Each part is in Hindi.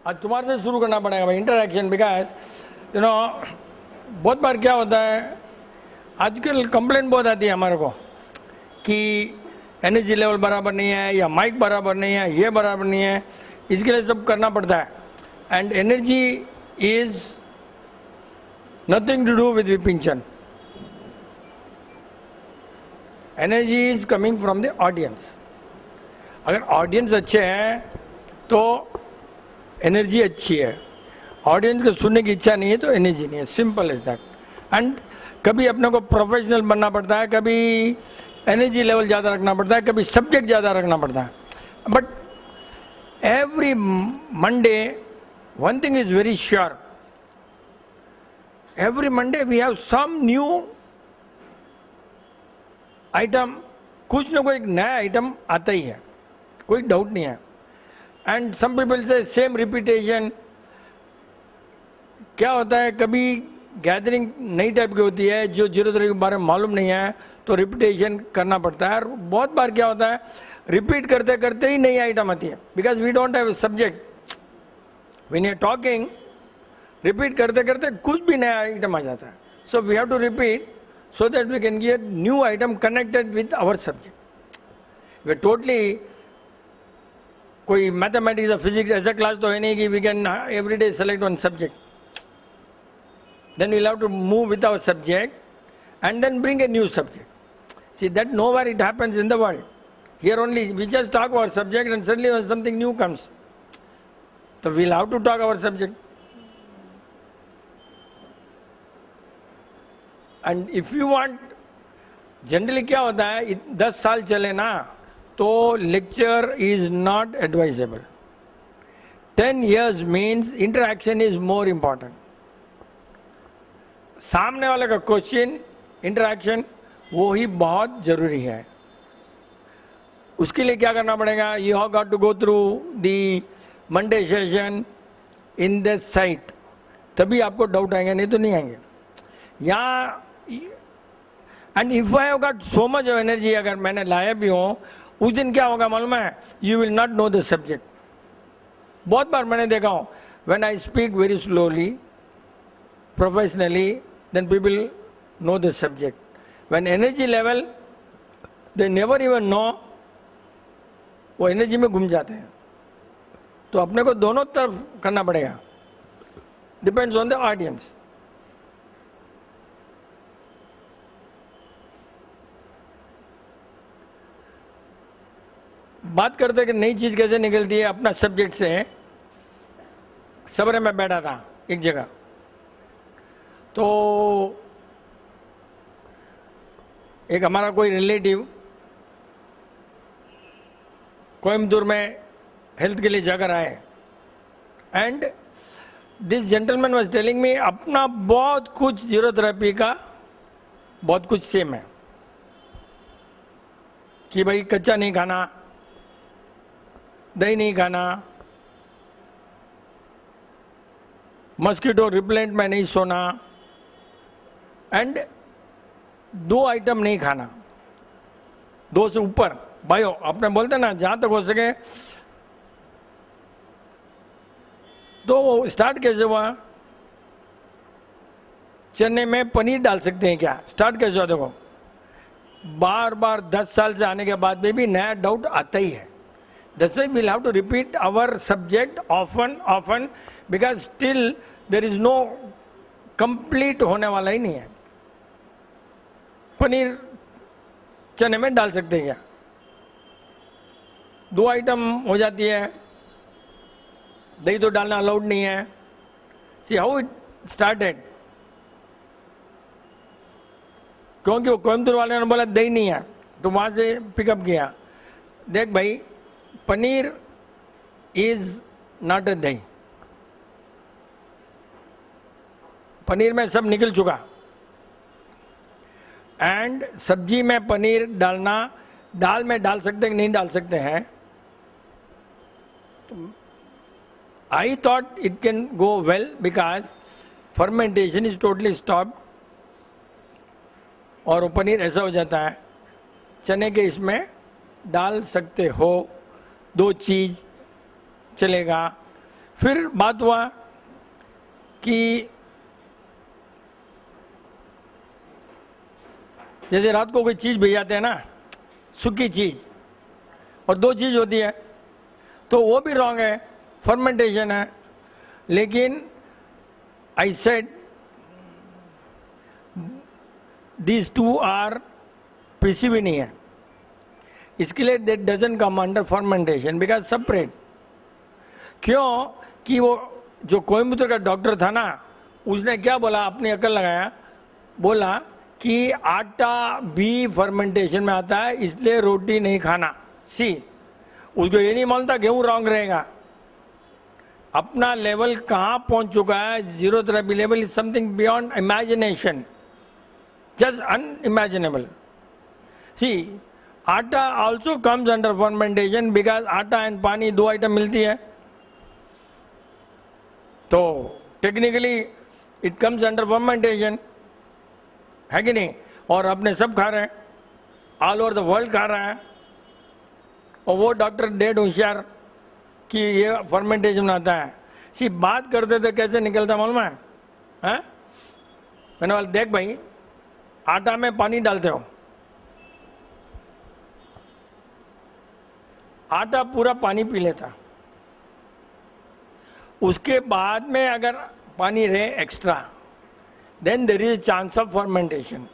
आज तुम्हारे से शुरू करना पड़ेगा भाई इंटरेक्शन, बिकॉज यू नो बहुत बार क्या होता है, आजकल कंप्लेंट बहुत आती है हमारे को कि एनर्जी लेवल बराबर नहीं है या माइक बराबर नहीं है, ये बराबर नहीं है, इसके लिए सब करना पड़ता है. And energy is nothing to do with Vipin Chand. Energy is coming from the audience. अगर ऑडियंस अच्छे हैं तो एनर्जी अच्छी है. ऑडियंस को सुनने की इच्छा नहीं है तो एनर्जी नहीं है. Simple is that. एंड कभी अपने को प्रोफेशनल बनना पड़ता है, कभी एनर्जी लेवल ज़्यादा रखना पड़ता है, कभी सब्जेक्ट ज़्यादा रखना पड़ता है. But every Monday one thing is very sure, every Monday we have some new item. कुछ ना कोई नया आइटम आता ही है, कोई डाउट नहीं है. एंड सम पीपल से सेम रिपीटेशन. क्या होता है, कभी गैदरिंग नई टाइप की होती है जो जीरो तरह के बारे में मालूम नहीं है तो रिपीटेशन करना पड़ता है. और बहुत बार क्या होता है, रिपीट करते करते ही नई आइटम आती है, because we don't have subject. When you are talking, repeat करते करते कुछ भी नया आइटम आ जाता है. So we have to repeat so that we can get new item connected with our subject. We are totally कोई मैथमेटिक्स या फिजिक्स ऐसा क्लास तो है नहीं कि we can every day select one subject. Then we'll have to move with our subject and then bring a new subject. See, that nowhere it happens in the world. Here only we just talk our subject and suddenly when something new comes, so we'll have to talk our subject. And if you want, generally क्या होता है 10 साल चले ना तो lecture is not advisable. 10 years means interaction is more important. सामने वाले का क्वेश्चन, इंटरेक्शन वो ही बहुत जरूरी है. उसके लिए क्या करना पड़ेगा, you have got to go through the Monday session in the site, तभी आपको डाउट आएंगे, नहीं तो नहीं आएंगे. यहाँ and if I have got so much of energy, अगर मैंने लाया भी हो, उस दिन क्या होगा मालूम है, you will not know the subject. बहुत बार मैंने देखा हूँ, when I speak very slowly professionally, then people know the subject. When energy level, they never even know, वो एनर्जी में घूम जाते हैं. तो अपने को दोनों तरफ करना पड़ेगा, डिपेंड्स ऑन द ऑडियंस. बात करते कि नई चीज़ कैसे निकलती है अपना सब्जेक्ट से. सब्र में बैठा था एक जगह, तो एक हमारा कोई रिलेटिव कोयम्बतूर में हेल्थ के लिए जाकर आए. And this gentleman was telling me, अपना बहुत कुछ जीरो थेरेपी का बहुत कुछ सेम है कि भाई कच्चा नहीं खाना, दही नहीं खाना, मस्कीटो रिपेलेंट में नहीं सोना, एंड 2 आइटम नहीं खाना, 2 से ऊपर. बायो अपने बोलते ना जहाँ तक हो सके. तो वो स्टार्ट कैसे हुआ, चने में पनीर डाल सकते हैं क्या, स्टार्ट कैसे हुआ. देखो बार बार 10 साल से आने के बाद में भी नया डाउट आता ही है. That's why we'll have to repeat our subject often, because still there is no complete होने वाला ही नहीं है. पनीर चने में डाल सकते हैं क्या, 2 आइटम हो जाती है. दही तो डालना अलाउड नहीं है. See how it started, क्योंकि वो कोयम्बतूर वाले ने बोला दही नहीं है, तो वहाँ से पिकअप किया. देख भाई, पनीर इज नॉट अ दही. पनीर में सब निकल चुका. एंड सब्जी में पनीर डालना, दाल में डाल सकते हैं कि नहीं डाल सकते हैं. I thought it can go well because fermentation is totally stop, और वो पनीर ऐसा हो जाता है. चने के इसमें डाल सकते हो, 2 चीज़ चलेगा. फिर बात हुआ कि जैसे रात को कोई चीज़ भिजाते हैं ना, सूखी चीज़, और दो चीज़ होती है, तो वो भी रॉन्ग है, फर्मेंटेशन है। लेकिन I said these two are PCB नहीं है, इसके लिए that doesn't come under fermentation because separate. क्यों कि वो जो कोयम्बतूर का डॉक्टर था ना, उसने क्या बोला, अपनी अकल लगाया, बोला कि आटा भी फर्मेंटेशन में आता है, इसलिए रोटी नहीं खाना। सी, उसको ये नहीं मालूम गेहूं रॉन्ग रहेगा। अपना लेवल कहाँ पहुंच चुका है, zero therapy level is something beyond imagination, just unimaginable. See, atta also comes under fermentation because atta and पानी दो आइटम मिलती है, तो technically it comes under fermentation, है कि नहीं। और अपने सब खा रहे हैं, ऑल ओवर द वर्ल्ड खा रहा है, और वो डॉक्टर डेढ़ होशियार कि ये फर्मेंटेशन में आता है। सी, बात करते थे कैसे निकलता मालूम है, हैं? मैंने बोला देख भाई, आटा में पानी डालते हो, आटा पूरा पानी पी लेता, उसके बाद में अगर पानी रहे extra, then there is chance of fermentation.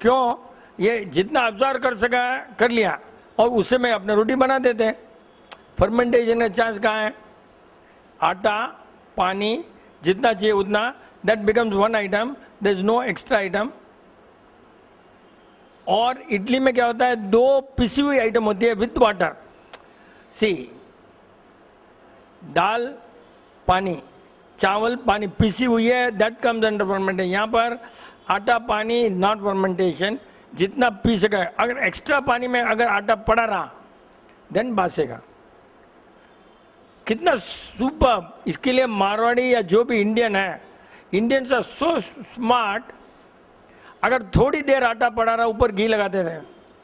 क्यों, ये जितना अब्जॉर्व कर सका कर लिया, और उससे में अपने रोटी बना देते हैं। फर्मेंटेशन का चांस कहाँ है, आटा पानी जितना चाहिए उतना, that becomes one item, there is no extra item. और इडली में क्या होता है, दो पिसी हुई आइटम होती है विथ वाटर। सी, दाल पानी, चावल पानी, पिसी हुई है, दैट कम्स अंडर फर्मेंटेशन। यहाँ पर आटा पानी नॉट फर्मेंटेशन, जितना पी सके। अगर एक्स्ट्रा पानी में अगर आटा पड़ा रहा देन बासेगा। कितना सुपर। इसके लिए मारवाड़ी या जो भी इंडियन है, इंडियंस आर सो स्मार्ट, अगर थोड़ी देर आटा पड़ा रहा ऊपर घी लगाते थे।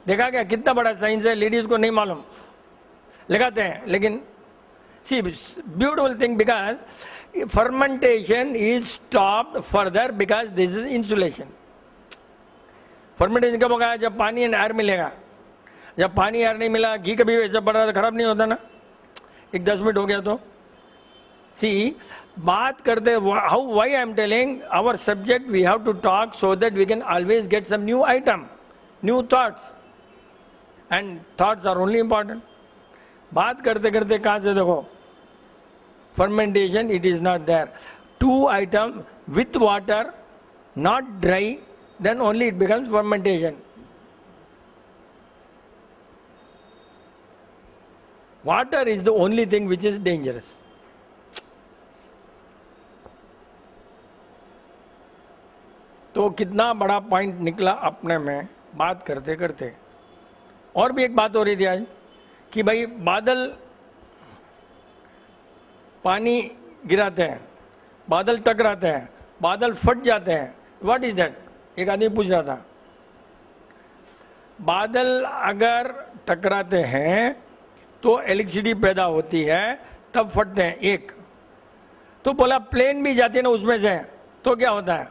देखा क्या, कितना बड़ा साइंस है, लेडीज को नहीं मालूम, लगाते हैं। लेकिन see, beautiful thing, because fermentation is stopped further because this is insulation. Fermentation कब होगा, जब पानी एंड एयर मिलेगा। जब पानी एयर नहीं मिला, घी कभी वैसा पड़ रहा तो खराब नहीं होता ना, एक 10 मिनट हो गया तो। सी, बात करते, how why I am telling our subject, we have to talk so that we can always get some new item, new thoughts, and thoughts are only important. बात करते करते कहाँ से देखो, fermentation it is not there. Two item with water, not dry, then only it becomes fermentation. Water is the only thing which is dangerous. तो कितना बड़ा पॉइंट निकला अपने में बात करते करते। और भी एक बात हो रही थी आज कि भाई बादल पानी गिराते हैं, बादल टकराते हैं, बादल फट जाते हैं, व्हाट इज दैट। एक आदमी पूछ रहा था, बादल अगर टकराते हैं तो इलेक्ट्रिसिटी पैदा होती है, तब फटते हैं। एक तो बोला प्लेन भी जाती है ना उसमें से, तो क्या होता है,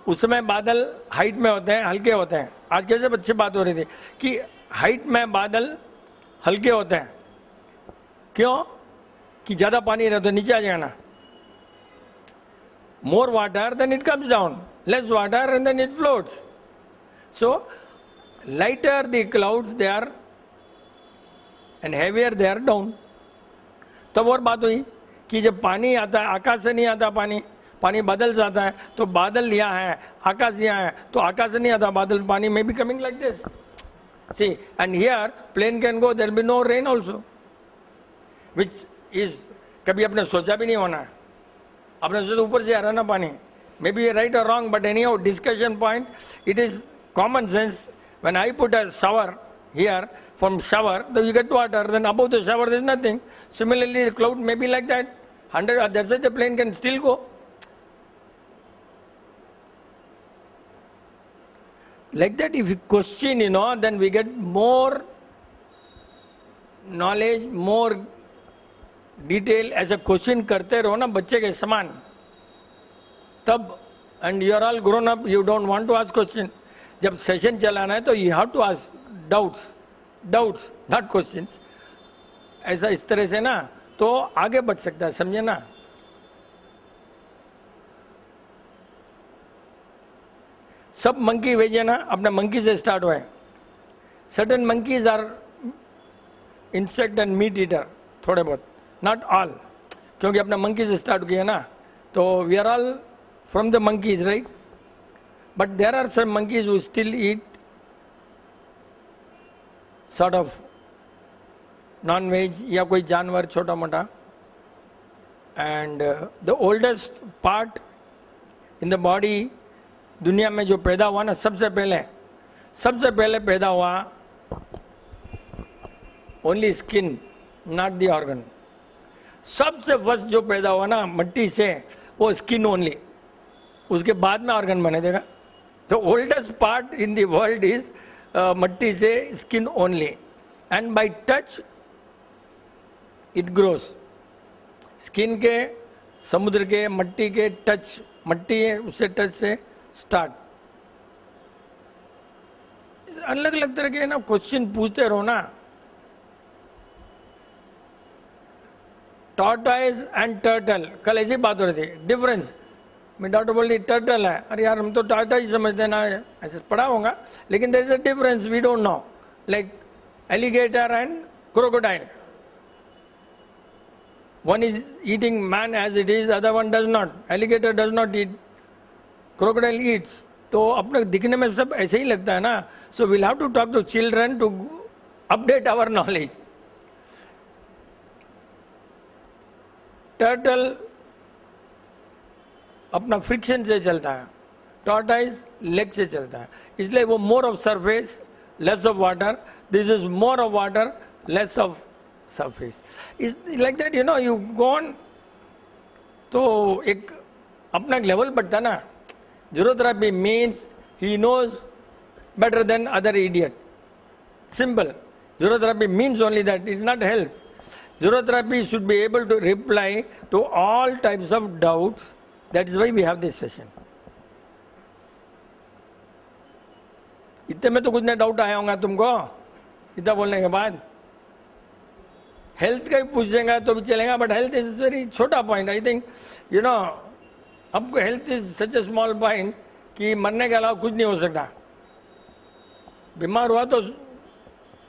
उस समय बादल हाइट में होते हैं, हल्के होते हैं। आज कैसे अच्छी बात हो रही थी कि हाइट में बादल हल्के होते हैं। क्यों कि ज़्यादा पानी रहे तो नीचे आ जाएगा ना। More water then it comes down, less water and then it floats. So lighter the clouds they are and heavier they are down. तब और बात हुई कि जब पानी आता है, आकाश से नहीं आता पानी, पानी बादल से आता है, तो बादल यहाँ है, आकाश यहाँ है, तो आकाश से नहीं आता बादल, पानी में be coming like this. See, and here plane can go, there be no rain also, which is कभी आपने सोचा भी नहीं होना। आपने सोचा ऊपर से आ रहा ना पानी, मे बी राइट और wrong, but any how discussion point, it is common sense. When I put a shower here from shower, then you get water, then above the shower there is nothing. Similarly the cloud may be like that, 100, that's why the plane can still go. Like that, if you question, then we get more knowledge, more detail ऐसे क्वेश्चन करते रहो ना बच्चे के समान, तब, and you are all grown up, you don't want to ask question. जब सेशन चलाना है तो you have to ask doubts not questions. ऐसा इस तरह से ना तो आगे बढ़ सकता है, समझे ना. सब मंकी भेजे ना, अपने मंकी से स्टार्ट हुआ है. Certain monkeys are insect and meat eater, थोड़े बहुत, नॉट ऑल, क्योंकि अपना मंकी से स्टार्ट किया ना. तो we are all from the monkeys, right. But there are some monkeys who still eat sort of non veg या कोई जानवर छोटा मोटा. And the oldest part in the body, दुनिया में जो पैदा हुआ ना, सबसे पहले पैदा हुआ only skin, not the organ. सबसे फर्स्ट जो पैदा हुआ ना मट्टी से, वो स्किन ओनली. उसके बाद में ऑर्गन बने देगा. तो oldest part in the world is मट्टी से, skin only. And by touch it grows. Skin के, समुद्र के, मट्टी के टच, मट्टी है उससे टच से स्टार्ट. अलग अलग तरह के ना क्वेश्चन पूछते रहो ना. टॉर्टोइज एंड टर्टल, कल ऐसी बात हो रही थी, डिफरेंस. मैं डॉक्टर बोल रही टर्टल है, अरे यार हम तो टॉर्टोइज समझते ना, ऐसे पढ़ा होगा, लेकिन there is a difference, we don't know. Like alligator and crocodile, one is eating man as it is, the other one does not. Alligator does not eat, crocodile eats. तो अपने दिखने में सब ऐसे ही लगता है ना. So we'll have to talk to children to update our knowledge. Turtle अपना फ्रिक्शन से चलता है, टॉर्टाइज लेग से चलता है, इसलिए वो more of surface less of water. This is more of water less of surface. Is like that, you know, you go on. तो एक अपना लेवल बढ़ता ना. ज़रूरत means he knows better than other idiot. Simple. ज़रूरत means only that. It's not help. ज़रूरत should be able to reply to all types of doubts. That is why we have this session. इतने में तो कुछ ना डाउट आया होगा तुमको इतना बोलने के बाद. हेल्थ का ही पूछेगा तो भी चलेगा, बट हेल्थ इज वेरी छोटा point. I think you know, आपको health is such a small point कि मरने के अलावा कुछ नहीं हो सकता. बीमार हुआ तो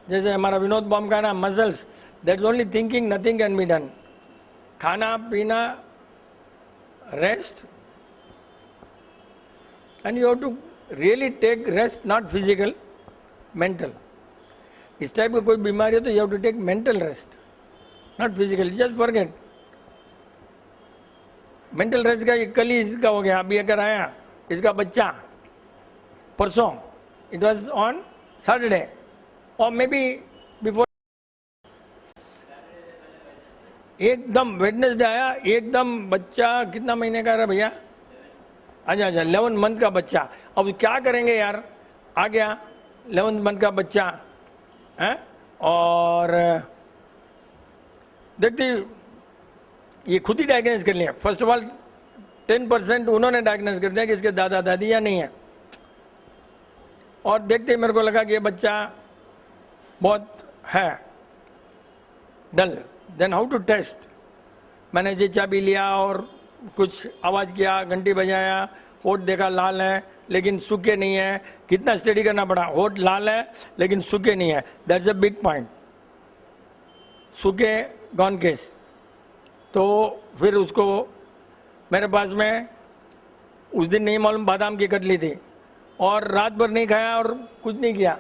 जैसे हमारा विनोद बॉम का ना, muscles, that is only thinking, nothing can be done. खाना पीना, rest, and you have to really take rest, not physical, mental. इस टाइप की कोई बीमारी है तो you have to take mental rest, not physical. Just forget. Mental rest का कल ही इसका हो गया. अभी अगर आया इसका बच्चा परसों, इट वाज ऑन सैटरडे और मे बी बिफोर, एकदम वेडनेसडे आया, एकदम बच्चा कितना महीने का रहा भैया? अच्छा 11 मंथ का बच्चा. अब क्या करेंगे यार, आ गया 11 मंथ का बच्चा है. और देखते ये खुद ही डायग्नोज कर लिया. फर्स्ट ऑफ ऑल 10% उन्होंने डायग्नोज कर दिया कि इसके दादा दादी या नहीं है. और देखते मेरे को लगा कि ये बच्चा बहुत है dull. Then how to test. मैंने ये चाबी लिया और कुछ आवाज़ किया, घंटी बजाया, होठ देखा लाल है लेकिन सूखे नहीं है. कितना स्टडी करना पड़ा, होठ लाल है लेकिन सूखे नहीं है. That's a big point. सूखे गॉन केस. तो फिर उसको मेरे पास में उस दिन नहीं मालूम बादाम की कटली थी और रात भर नहीं खाया और कुछ नहीं किया,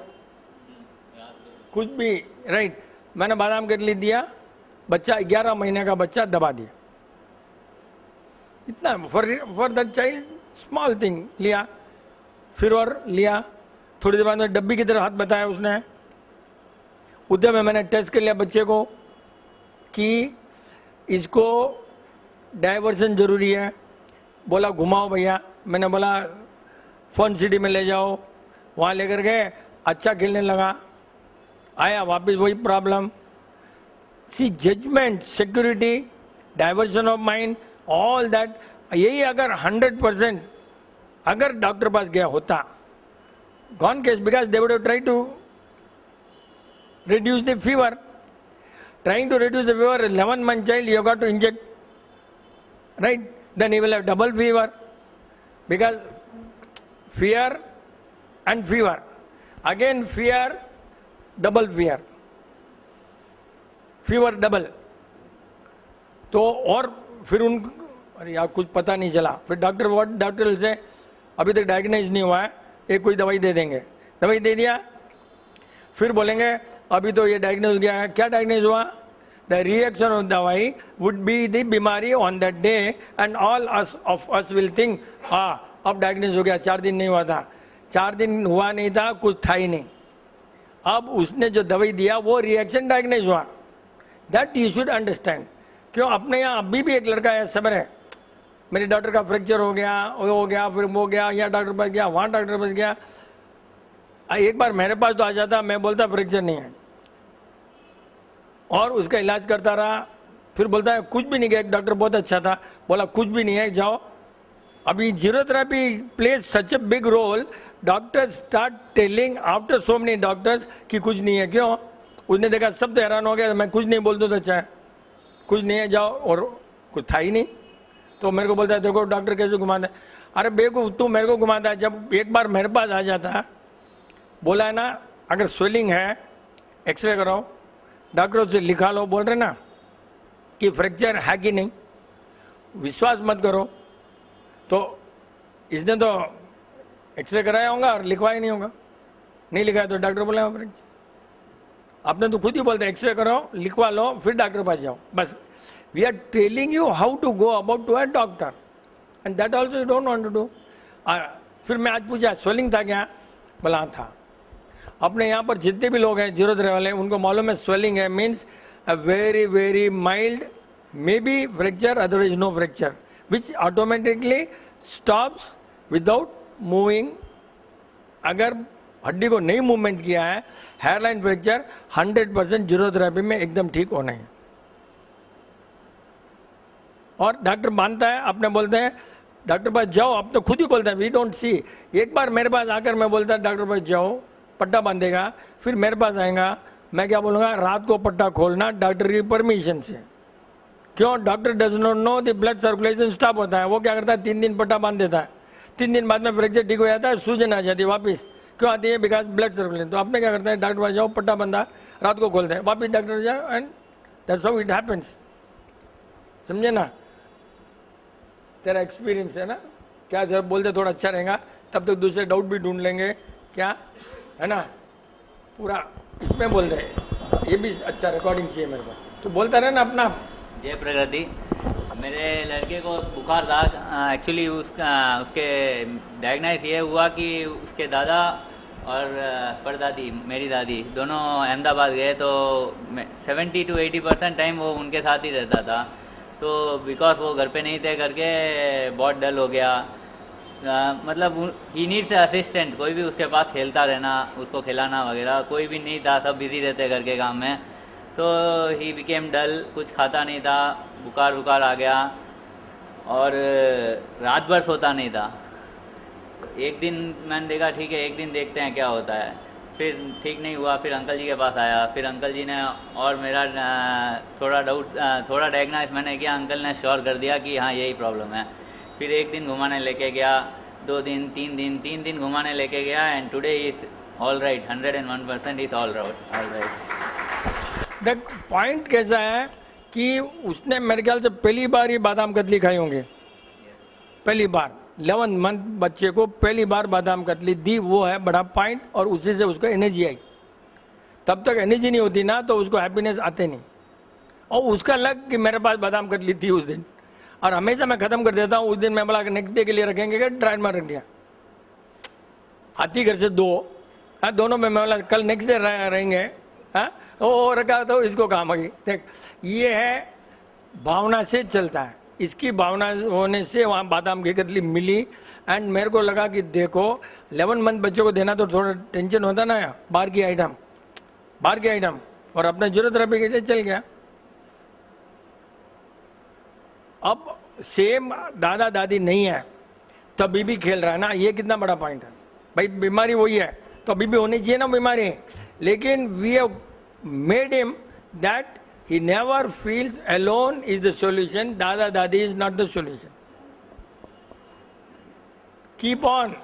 कुछ भी, राइट. मैंने बादाम कटली दिया, बच्चा 11 महीने का बच्चा दबा दिया. इतना for that child small thing लिया. फिर और लिया. थोड़ी देर बाद में डब्बी की तरफ हाथ बताया उसने. उधर में मैंने टेस्ट कर लिया बच्चे को कि इसको डाइवर्सन ज़रूरी है. बोला घुमाओ भैया. मैंने बोला फन सिटी में ले जाओ. वहाँ लेकर गए, अच्छा खेलने लगा. आया वापस वही problem. See judgement, security, diversion of mind, all that, यही अगर 100% अगर डॉक्टर पास गया होता, gone case, because they would have try to reduce the fever. Trying to reduce the fever, 11-month child you got to inject, right? Then he will have double fever, because fear and fever, again fear, double fear, fever double. तो और फिर उन, अरे यार कुछ पता नहीं चला, फिर डॉक्टर से अभी तक डायग्नोज नहीं हुआ है, एक कोई दवाई दे देंगे, दवाई दे दिया, फिर बोलेंगे अभी तो ये डायग्नोज गया है, क्या डायग्नोज हुआ? द रिएक्शन ऑफ दवाई वुड बी द बीमारी on that day, and all of us will think अब डायग्नोज हो गया, 4 दिन नहीं हुआ था, 4 दिन हुआ नहीं था, कुछ था ही नहीं, अब उसने जो दवाई दिया वो रिएक्शन डायग्नोज हुआ। That you should understand. क्यों अपने यहाँ अभी भी एक लड़का है, सबर है, मेरे डॉक्टर का फ्रैक्चर हो गया, फिर वो गया, यहाँ डॉक्टर पास गया, वहाँ डॉक्टर पास गया, एक बार मेरे पास तो आ जाता, मैं बोलता फ्रैक्चर नहीं है, और उसका इलाज करता रहा, फिर बोलता है कुछ भी नहीं गया, एक डॉक्टर बहुत अच्छा था, बोला कुछ भी नहीं है, जाओ। अभी zero therapy plays such a big role, doctors start telling after so many doctors कि कुछ नहीं है। क्यों? उसने देखा सब तो हैरान हो गया, मैं कुछ नहीं बोल दूँ तो अच्छा है, कुछ नहीं है जाओ, और कुछ था ही नहीं। तो मेरे को बोलता है देखो डॉक्टर कैसे घुमाता है, अरे बेवकूफ़ तू मेरे को घुमाता है, जब एक बार मेरे पास आ जाता है, बोला है ना अगर स्वेलिंग है एक्सरे कराओ, डॉक्टरों से लिखा लो, बोल रहे ना कि फ्रैक्चर है कि नहीं, विश्वास मत करो। तो इसने तो एक्सरे कराया होगा और लिखवाया नहीं होगा, नहीं लिखाया तो डॉक्टर बोला फ्रैक्चर, आपने तो खुद ही बोलते एक्सरे कराओ, लिखवा लो, फिर डॉक्टर पास जाओ। बस we are telling you how to go about to a doctor, and that also you don't want to do. फिर मैं आज पूछा स्वेलिंग था क्या, बोला हाँ था। अपने यहाँ पर जितने भी लोग हैं जीरो थ्री वाले, उनको मालूम है स्वेलिंग है means a very very mild, may be fracture, otherwise no fracture, which automatically stops without moving. अगर हड्डी को नहीं मूवमेंट किया है, हेयरलाइन फ्रैक्चर 100% जीरो थेरेपी में एकदम ठीक होना है। और डॉक्टर मानता है, अपने बोलते हैं डॉक्टर पास जाओ, आप तो खुद ही बोलते हैं वी डोंट सी। एक बार मेरे पास आकर मैं बोलता डॉक्टर पास जाओ, पट्टा बांधेगा, फिर मेरे पास आएगा, मैं क्या बोलूँगा रात को पट्टा खोलना डॉक्टर की परमिशन से। क्यों? Doctor does not know the blood circulation stop होता है, वो क्या करता है 3 दिन पट्टा बांध देता है, 3 दिन बाद में फ्रैक्चर ठीक हो जाता है, सूजन आ जाती है वापस। क्यों आती है? Because blood circulation. तो आपने क्या करता है डॉक्टर पास जाओ, पट्टा बंधा, रात को खोलते हैं, वापस डॉक्टर जाओ, and that's how it happens. समझे ना? तेरा एक्सपीरियंस है ना, क्या जब बोलते थोड़ा अच्छा रहेगा, तब तक दूसरे डाउट भी ढूंढ लेंगे, क्या है ना, पूरा इसमें बोल रहे, ये भी अच्छा रिकॉर्डिंग चाहिए मेरे को, तो बोलता रहे ना अपना। जय प्रगति। मेरे लड़के को बुखार था, एक्चुअली उसके डायग्नाइज ये हुआ कि उसके दादा और परदादी, मेरी दादी, दोनों अहमदाबाद गए, तो 70 to 80% टाइम वो उनके साथ ही रहता था। तो बिकॉज वो घर पे नहीं थे करके बहुत डल हो गया, मतलब ही नीड्स असिस्टेंट, कोई भी उसके पास खेलता रहना, उसको खिलाना वगैरह, कोई भी नहीं था, सब बिजी रहते घर के काम में। तो ही बिकेम डल, कुछ खाता नहीं था, बुखार आ गया, और रात भर सोता नहीं था। एक दिन मैंने देखा ठीक है एक दिन देखते हैं क्या होता है, फिर ठीक नहीं हुआ, फिर अंकल जी के पास आया, फिर अंकल जी ने और मेरा थोड़ा डायग्नाइज मैंने किया, अंकल ने श्योर कर दिया कि हाँ यही प्रॉब्लम है। फिर एक दिन घुमाने लेके गया, 2 दिन, 3 दिन घुमाने लेके गया, and today is all right, 101% is all right. देख पॉइंट कैसा है कि उसने मेरे ख्याल से पहली बार ही बादाम कतली खाई होंगे, पहली बार 11 मंथ बच्चे को पहली बार बादाम कतली दी, वो है बड़ा पॉइंट, और उसी से उसको एनर्जी आई। तब तक एनर्जी नहीं होती ना तो उसको हैप्पीनेस आते नहीं, और उसका लग कि मेरे पास बादाम कतली थी उस दिन, और हमेशा मैं ख़त्म कर देता हूँ। उस दिन मैं बोला कि नेक्स्ट डे के लिए रखेंगे क्या, ड्राइड में रख दिया, आती घर से 2, दोनों में मैं बोला कल नेक्स्ट डे रहेंगे, वो रखा तो इसको काम आ गई। देख ये है भावना से चलता है, इसकी भावना होने से वहाँ बादाम की कतली मिली, एंड मेरे को लगा कि देखो 11 मंथ बच्चों को देना तो थोड़ा टेंशन होता ना, बाहर की आइटम, और अपना जरूरत रहे के चल गया। अब सेम दादा दादी नहीं है तभी भी खेल रहा है ना, ये कितना बड़ा पॉइंट है भाई। बीमारी वही है तो अभी भी होनी चाहिए ना बीमारी, लेकिन we have made him that he never feels alone is the solution. Dada Dadi is not the solution. Keep on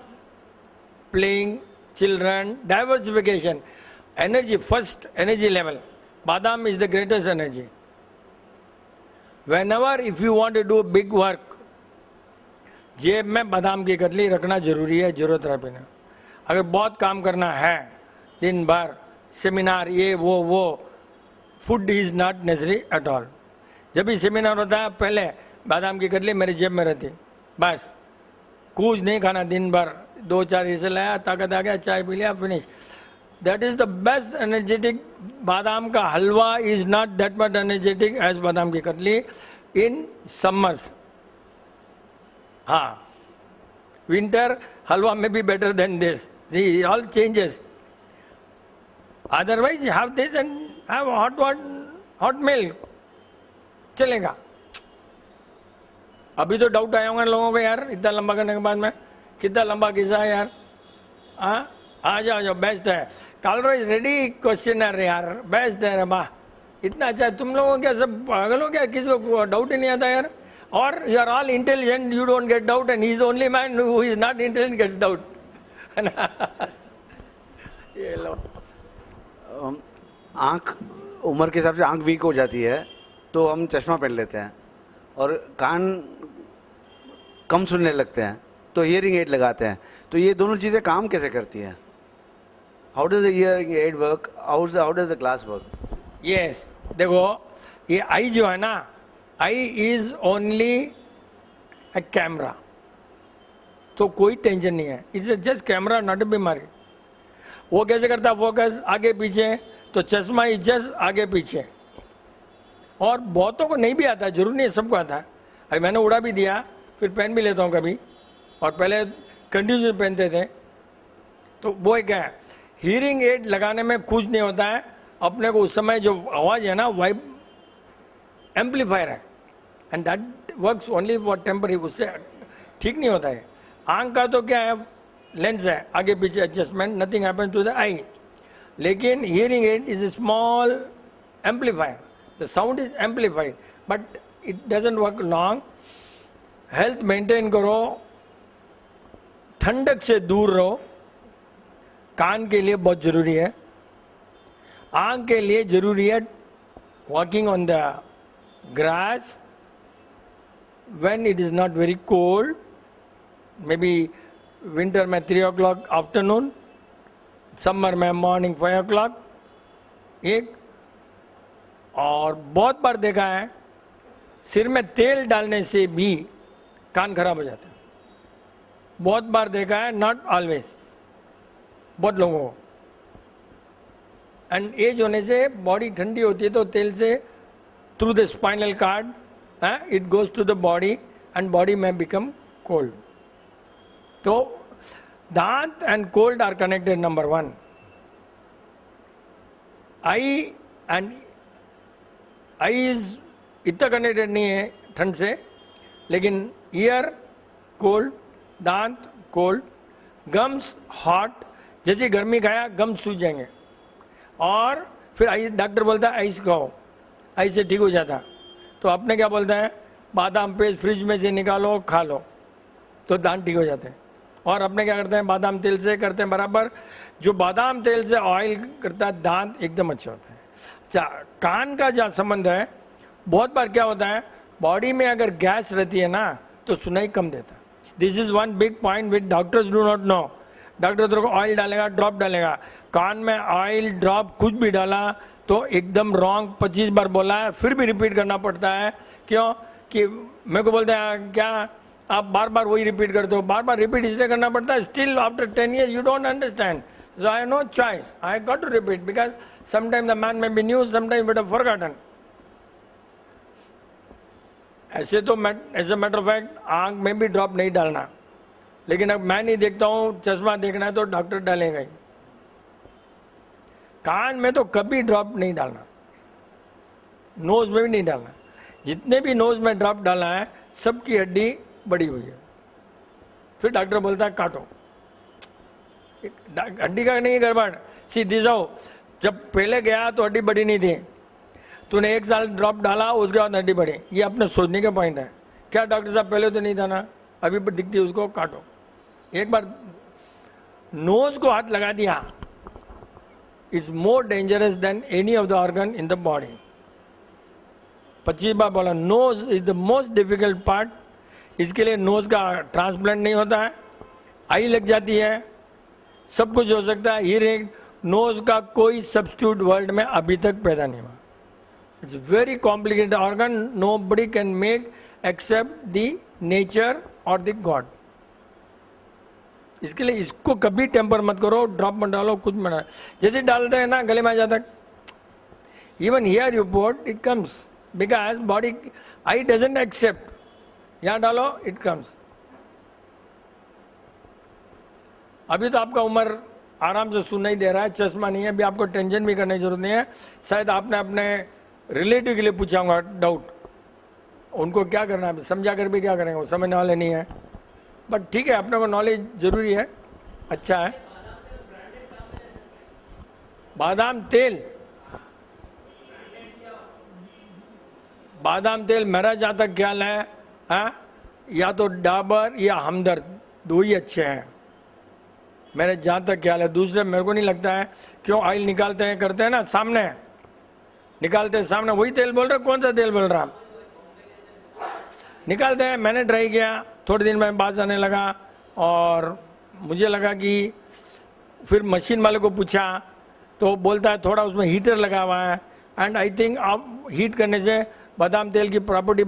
playing, children, diversification. Energy, first energy level. Badam is the greatest energy. Whenever if you want to do big work, जेब में बादाम की कतली रखना जरूरी है, जरूरत रहा बिना। अगर बहुत काम करना है दिन भर, सेमिनार ये वो, food is not necessary at all. जब भी सेमिनार होता है पहले बादाम की कतली मेरे जेब में रहती, बस कुछ नहीं खाना दिन भर, 2-4 हिस्से लाया, ताकत आ गया, चाय पी लिया, finish. That is the best energetic. बादाम का halwa is not that much energetic as बादाम की कतली इन समर्स। हाँ, विंटर हलवा में भी better than this, see all changes. Otherwise you have this and have hot milk, चलेगा। अभी तो डाउट आया होगा लोगों को, यार इतना लंबा करने के बाद में कितना लंबा किस्सा है यार। हाँ, आ जाओ, बेस्ट है। कालरो इज रेडी क्वेश्चनर यार, बेस्ट है रे बा, इतना अच्छा। तुम लोगों क्या सब पागल हो क्या, किसी को डाउट ही नहीं आता यार। और you are all intelligent, you don't get doubt, and he is the only man who is not intelligent gets doubt, है ना। ये लो, आँख उम्र के हिसाब से आँख वीक हो जाती है तो हम चश्मा पहन लेते हैं, और कान कम सुनने लगते हैं तो हियरिंग एड लगाते हैं। तो ये दोनों चीज़ें काम कैसे करती हैं? How does the hearing aid work, how does the glass work? Yes, देखो ये आई जो है ना, I is only A camera, तो कोई टेंशन नहीं है, it's just camera, not a बीमारी। वो कैसे करता है फोकस आगे पीछे, तो चश्मा इज जस्ट आगे पीछे। और बहुतों को नहीं भी आता है, जरूर नहीं है सबको आता है। अभी मैंने उड़ा भी दिया, फिर पहन भी लेता हूँ कभी, और पहले कंटिन्यू पहनते थे। तो वो एक है, हियरिंग एड लगाने में कुछ नहीं होता है। अपने को उस समय जो आवाज़ है ना, वाइब एम्पलीफायर है, and that works only for temporary, उससे ठीक नहीं होता है। आँख का तो क्या है, लेंस है, आगे पीछे adjustment, nothing happens to the eye. लेकिन hearing aid is a small amplifier, the sound is amplified, but it doesn't work long. Health maintain करो, ठंडक से दूर रहो, कान के लिए बहुत जरूरी है, आँख के लिए जरूरी है walking on the grass when it is not very cold, maybe winter में 3 o'clock आफ्टरनून, समर में मॉर्निंग 5 o'clock। एक और बहुत बार देखा है, सिर में तेल डालने से भी कान खराब हो जाता है। बहुत बार देखा है, नॉट ऑलवेज, बहुत लोगों को। एंड एज होने से बॉडी ठंडी होती है, तो तेल से through the spinal cord it goes to the body and body may become cold. So दांत and cold are connected, number 1. Eye is इतना connected नहीं है ठंड से, लेकिन ear cold, दांत cold, gums hot, जैसे गर्मी खाया गम्स सूज जाएंगे। और फिर आई डॉक्टर बोलता है आइस खाओ, आइस से ठीक हो जाता। तो आपने क्या बोलता है, बादाम पेस्ट फ्रिज में से निकालो खा लो, तो दांत ठीक हो जाते हैं। और अपने क्या करते हैं, बादाम तेल से करते हैं बराबर। जो बादाम तेल से ऑयल करता है, दांत एकदम अच्छा होता है। अच्छा, कान का जहाँ संबंध है, बहुत बार क्या होता है, बॉडी में अगर गैस रहती है ना, तो सुनाई कम देता है। This is one big point which doctors do not know. Doctor तेरे को ऑयल डालेगा, ड्रॉप डालेगा, कान में ऑयल ड्रॉप कुछ भी डाला तो एकदम रॉन्ग। 25 बार बोला है, फिर भी रिपीट करना पड़ता है। क्यों? कि मेरे को बोलते हैं क्या आप बार बार वही रिपीट करते हो। बार बार रिपीट इसलिए करना पड़ता है, still after 10 years you don't understand, so I have no choice, I got to repeat, because sometime the man may be new, sometime but forgotten. ऐसे तो as a matter of fact आँख में भी ड्रॉप नहीं डालना, लेकिन अब मैं नहीं देखता हूँ, चश्मा देखना है तो डॉक्टर डालेगा ही। कान में तो कभी ड्रॉप नहीं डालना, नोज में भी नहीं डालना। जितने भी नोज में ड्रॉप डाला है सबकी हड्डी बड़ी हुई है। फिर डॉक्टर बोलता है काटो, हड्डी का नहीं गड़बड़, सीधी जाओ। जब पहले गया तो हड्डी बड़ी नहीं थी, तूने 1 साल ड्रॉप डाला उसके बाद हड्डी बढ़ी। ये अपने सोचने का पॉइंट है। क्या डॉक्टर साहब पहले तो नहीं था ना, अभी पर दिखती है, उसको काटो। एक बार नोज को हाथ लगा दिया, is more dangerous than any of the organ in the body. 25 बार बोला, nose is the most difficult part. इसके लिए नोज का ट्रांसप्लांट नहीं होता है, आई लग जाती है, सब कुछ हो सकता है। हीयरिंग, नोज का कोई सब्स्टिट्यूट वर्ल्ड में अभी तक पैदा नहीं हुआ। It's very complicated organ, nobody can make except the nature और द गॉड। इसके लिए इसको कभी टेम्पर मत करो, ड्रॉप मत डालो, कुछ मत डालो। जैसे डालते हैं ना गले में आ जाता है, even here you put it comes because body I doesn't accept. यहाँ डालो इट कम्स। अभी तो आपका उम्र आराम से सुन नहीं दे रहा है, चश्मा नहीं है, अभी आपको टेंशन भी करने की जरूरत नहीं है। शायद आपने अपने रिलेटिव के लिए पूछा होगा डाउट, उनको क्या करना है, समझा कर भी क्या करेंगे, वो समझने वाले नहीं है। बट ठीक है, अपने को नॉलेज जरूरी है, अच्छा है। बादाम तेल, बादाम तेल मेरा जहाँ तक ख्याल है, हाँ, या तो डाबर या हमदर्द, दो ही अच्छे हैं मेरे जहाँ तक ख्याल है। दूसरे मेरे को नहीं लगता है, क्यों ऑयल निकालते हैं करते हैं ना, सामने निकालते हैं, सामने वही तेल बोल रहे, कौन सा तेल बोल रहा निकालते हैं। मैंने ट्राई किया, थोड़े दिन में बाज आने लगा, और मुझे लगा कि फिर मशीन वाले को पूछा तो बोलता है थोड़ा उसमें हीटर लगा हुआ है, एंड आई थिंक आप हीट करने से बादाम तेल की प्रॉपर्टी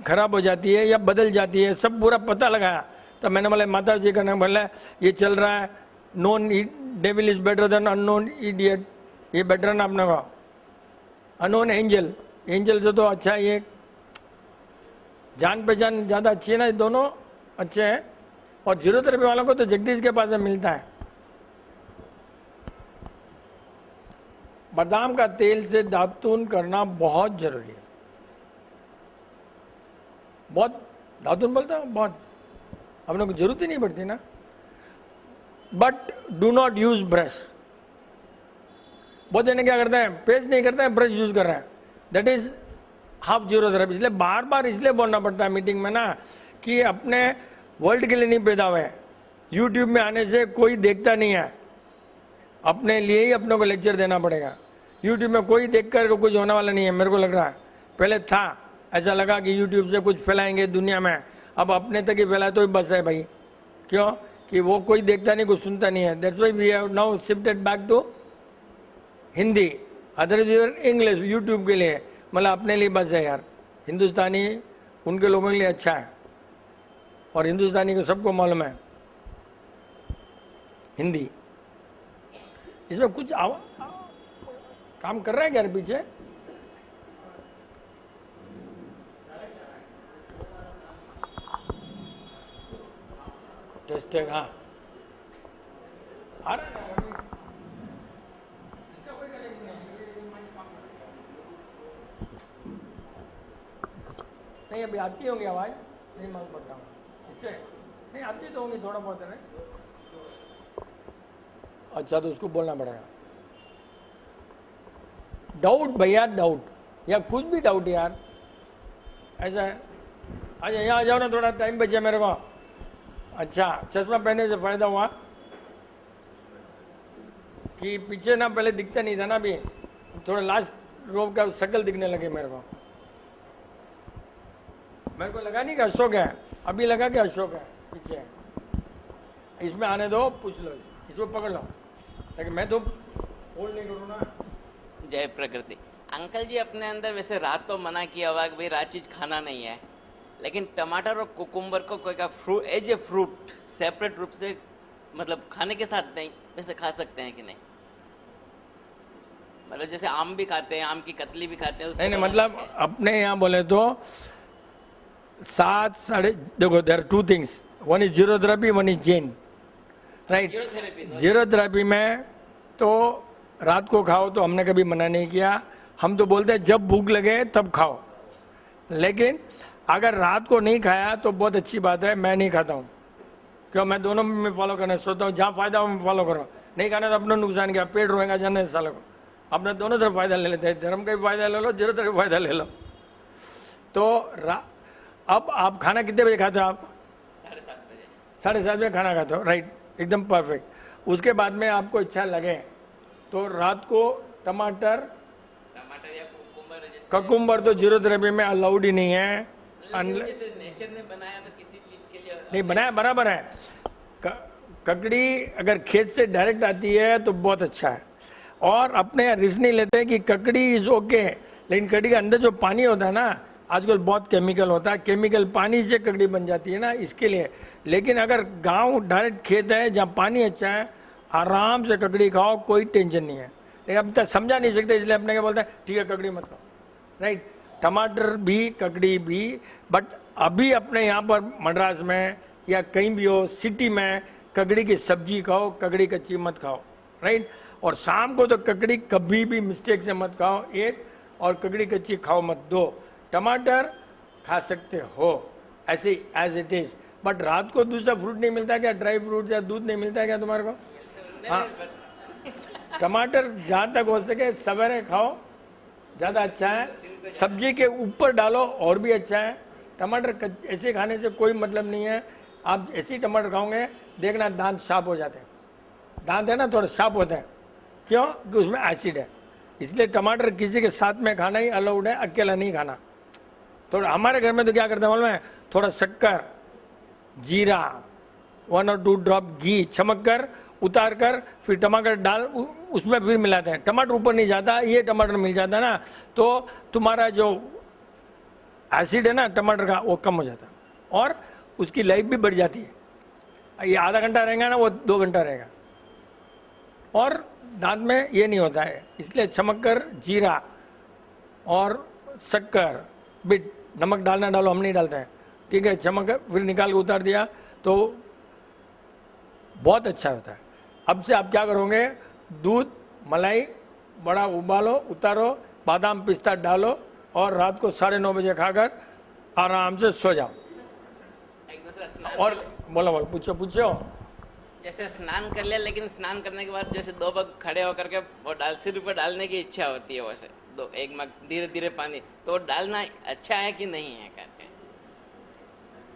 खराब हो जाती है या बदल जाती है, सब पूरा पता लगाया। तो मैंने बोला माता जी करने बोला ये चल रहा है, known devil is better than unknown idiot, ये बेटर ना अपने को, अननोन एंजल, एंजल से तो अच्छा ये जान पहचान ज़्यादा अच्छी है ना, दोनों अच्छे हैं। और जीरो थेरेपी वालों को तो जगदीश के पास से मिलता है। बादाम का तेल से दातून करना बहुत जरूरी है, बहुत दातून बोलता हूँ बहुत, अपने को जरूरत ही नहीं पड़ती ना। But do not use brush. बहुत जने क्या करते हैं, पेस्ट नहीं करते हैं, ब्रश यूज कर रहे हैं, that is half zero therapy. इसलिए बार बार इसलिए बोलना पड़ता है मीटिंग में ना कि अपने वर्ल्ड के लिए नहीं पैदा हुए। यूट्यूब में आने से कोई देखता नहीं है, अपने लिए ही अपने को लेक्चर देना पड़ेगा। यूट्यूब में कोई देख कर कुछ होने वाला नहीं है, मेरे को लग रहा है। पहले था, ऐसा लगा कि यूट्यूब से कुछ फैलाएंगे दुनिया में, अब अपने तक ही फैलाए तो ही बस है भाई। क्यों कि वो कोई देखता नहीं, कुछ सुनता नहीं है। That's why we have now shifted back to Hindi, otherwise English. YouTube के लिए मतलब अपने लिए बस है यार, हिंदुस्तानी उनके लोगों के लिए अच्छा है, और हिंदुस्तानी को सबको मालूम है हिंदी। इसमें कुछ काम कर रहा है क्या पीछे? टेस्टेड, हाँ आ रहा है ना? नहीं अभी आती होंगी आवाज़, नहीं मालूम पड़ता हूँ इससे, नहीं आती तो होंगी थोड़ा बहुत है। अच्छा तो उसको बोलना पड़ेगा। डाउट भैया, डाउट या कुछ भी डाउट यार, ऐसा है। अच्छा यहाँ आ जाओ ना, थोड़ा टाइम बचे मेरे को। अच्छा चश्मा पहनने से फ़ायदा हुआ कि पीछे ना पहले दिखता नहीं था ना, अभी थोड़ा लास्ट रो का शक्ल दिखने लगे मेरे को। मेरे को लगा नहीं कि अशोक है, अभी लगा कि अशोक है पीछे। इसमें आने दो, पूछ लो, इसको पकड़ लो, लेकिन मैं तो होल्ड नहीं करूँ ना। जय प्रकृति। अंकल जी अपने अंदर वैसे रात तो मना किया हुआ कि भाई रात चीज खाना नहीं है, लेकिन टमाटर और कुकुम्बर को कोई का fruit as a fruit separate रूप से मतलब खाने के साथ नहीं वैसे खा सकते हैं कि नहीं? मतलब जैसे आम भी खाते हैं, आम की कतली भी खाते हैं। नहीं मतलब अपने यहाँ बोले तो 7 साढ़े, देखो there are 2 things, one is zero therapy, one is Jain, right. Zero therapy में तो रात को खाओ तो हमने कभी मना नहीं किया, हम तो बोलते हैं जब भूख लगे तब खाओ। लेकिन अगर रात को नहीं खाया तो बहुत अच्छी बात है, मैं नहीं खाता हूँ, क्यों मैं दोनों में फॉलो करना सोचता हूँ, जहाँ फायदा हो मैं फॉलो करो, नहीं खाना तो अपना नुकसान किया, पेट रोएगा जाने सालों को, अपने दोनों तरफ फायदा ले लेते हैं, धर्म का भी फायदा ले लो, जरूरत का फायदा ले लो। तो अब आप खाना कितने बजे खाते हो आप? 7:30 बजे। 7:30 बजे खाना खाते हो, राइट, एकदम परफेक्ट। उसके बाद में आपको इच्छा लगे तो रात को टमाटर या कुकुम्बर जैसे ककुम्बर तो जीरोथेरेपी में अलाउड ही नहीं है, जैसे नेचर ने बनाया तो किसी चीज के लिए नहीं बनाया बराबर है। ककड़ी अगर खेत से डायरेक्ट आती है तो बहुत अच्छा है, और अपने रिस्क नहीं लेते हैं कि ककड़ी इज ओके, लेकिन ककड़ी के अंदर जो पानी होता है ना, आजकल बहुत केमिकल होता है, केमिकल पानी से ककड़ी बन जाती है ना, इसके लिए। लेकिन अगर गांव डायरेक्ट खेत है जहाँ पानी अच्छा है, आराम से ककड़ी खाओ, कोई टेंशन नहीं है। लेकिन अब तक समझा नहीं सकते, इसलिए अपने क्या बोलते हैं, ठीक है ककड़ी मत खाओ, राइट। टमाटर भी ककड़ी भी, बट अभी अपने यहाँ पर मद्रास में या कहीं भी हो सिटी में ककड़ी की सब्जी खाओ, ककड़ी कच्ची मत खाओ, राइट। और शाम को तो ककड़ी कभी भी मिस्टेक से मत खाओ एक, और ककड़ी कच्ची खाओ मत दो। टमाटर खा सकते हो ऐसे एज इट इज, बट रात को दूसरा फ्रूट नहीं मिलता क्या, ड्राई फ्रूट या दूध नहीं मिलता क्या तुम्हारे को? हाँ, टमाटर जहाँ तक हो सके सवेरे खाओ, ज़्यादा अच्छा है। सब्जी के ऊपर डालो और भी अच्छा है। टमाटर ऐसे खाने से कोई मतलब नहीं है, आप ऐसे ही टमाटर खाओगे देखना दांत साफ हो जाते हैं, दांत है ना थोड़ा साफ होता है, क्यों? कि उसमें एसिड है, इसलिए टमाटर किसी के साथ में खाना ही अलाउड है, अकेला नहीं खाना। थोड़ा हमारे घर में तो क्या करते हैं मालूम है, थोड़ा शक्कर, जीरा, 1 और 2 ड्रॉप घी चमक कर उतार कर फिर टमाटर डाल उसमें फिर मिलाते हैं। टमाटर ऊपर नहीं जाता, ये टमाटर मिल जाता है ना, तो तुम्हारा जो एसिड है ना टमाटर का वो कम हो जाता है, और उसकी लाइफ भी बढ़ जाती है। ये आधा घंटा रहेगा ना, वो 2 घंटा रहेगा, और दांत में ये नहीं होता है। इसलिए चमककर जीरा और शक्कर, बिट, नमक डालना डालो, हम नहीं डालते हैं, ठीक है। चमककर फिर निकाल के उतार दिया तो बहुत अच्छा होता है। अब से आप क्या करोगे, दूध मलाई बड़ा उबालो, उतारो, बादाम पिस्ता डालो, और रात को 9:30 बजे खाकर आराम से सो जाओ। एक दूसरा स्नान और बोलो बोलो, पूछो पूछो। जैसे स्नान कर लिया, लेकिन स्नान करने के बाद जैसे 2 पग खड़े होकर के वो सिर पर डालने की इच्छा होती है, वैसे 1 मग धीरे धीरे पानी, तो डालना अच्छा है कि नहीं है करके?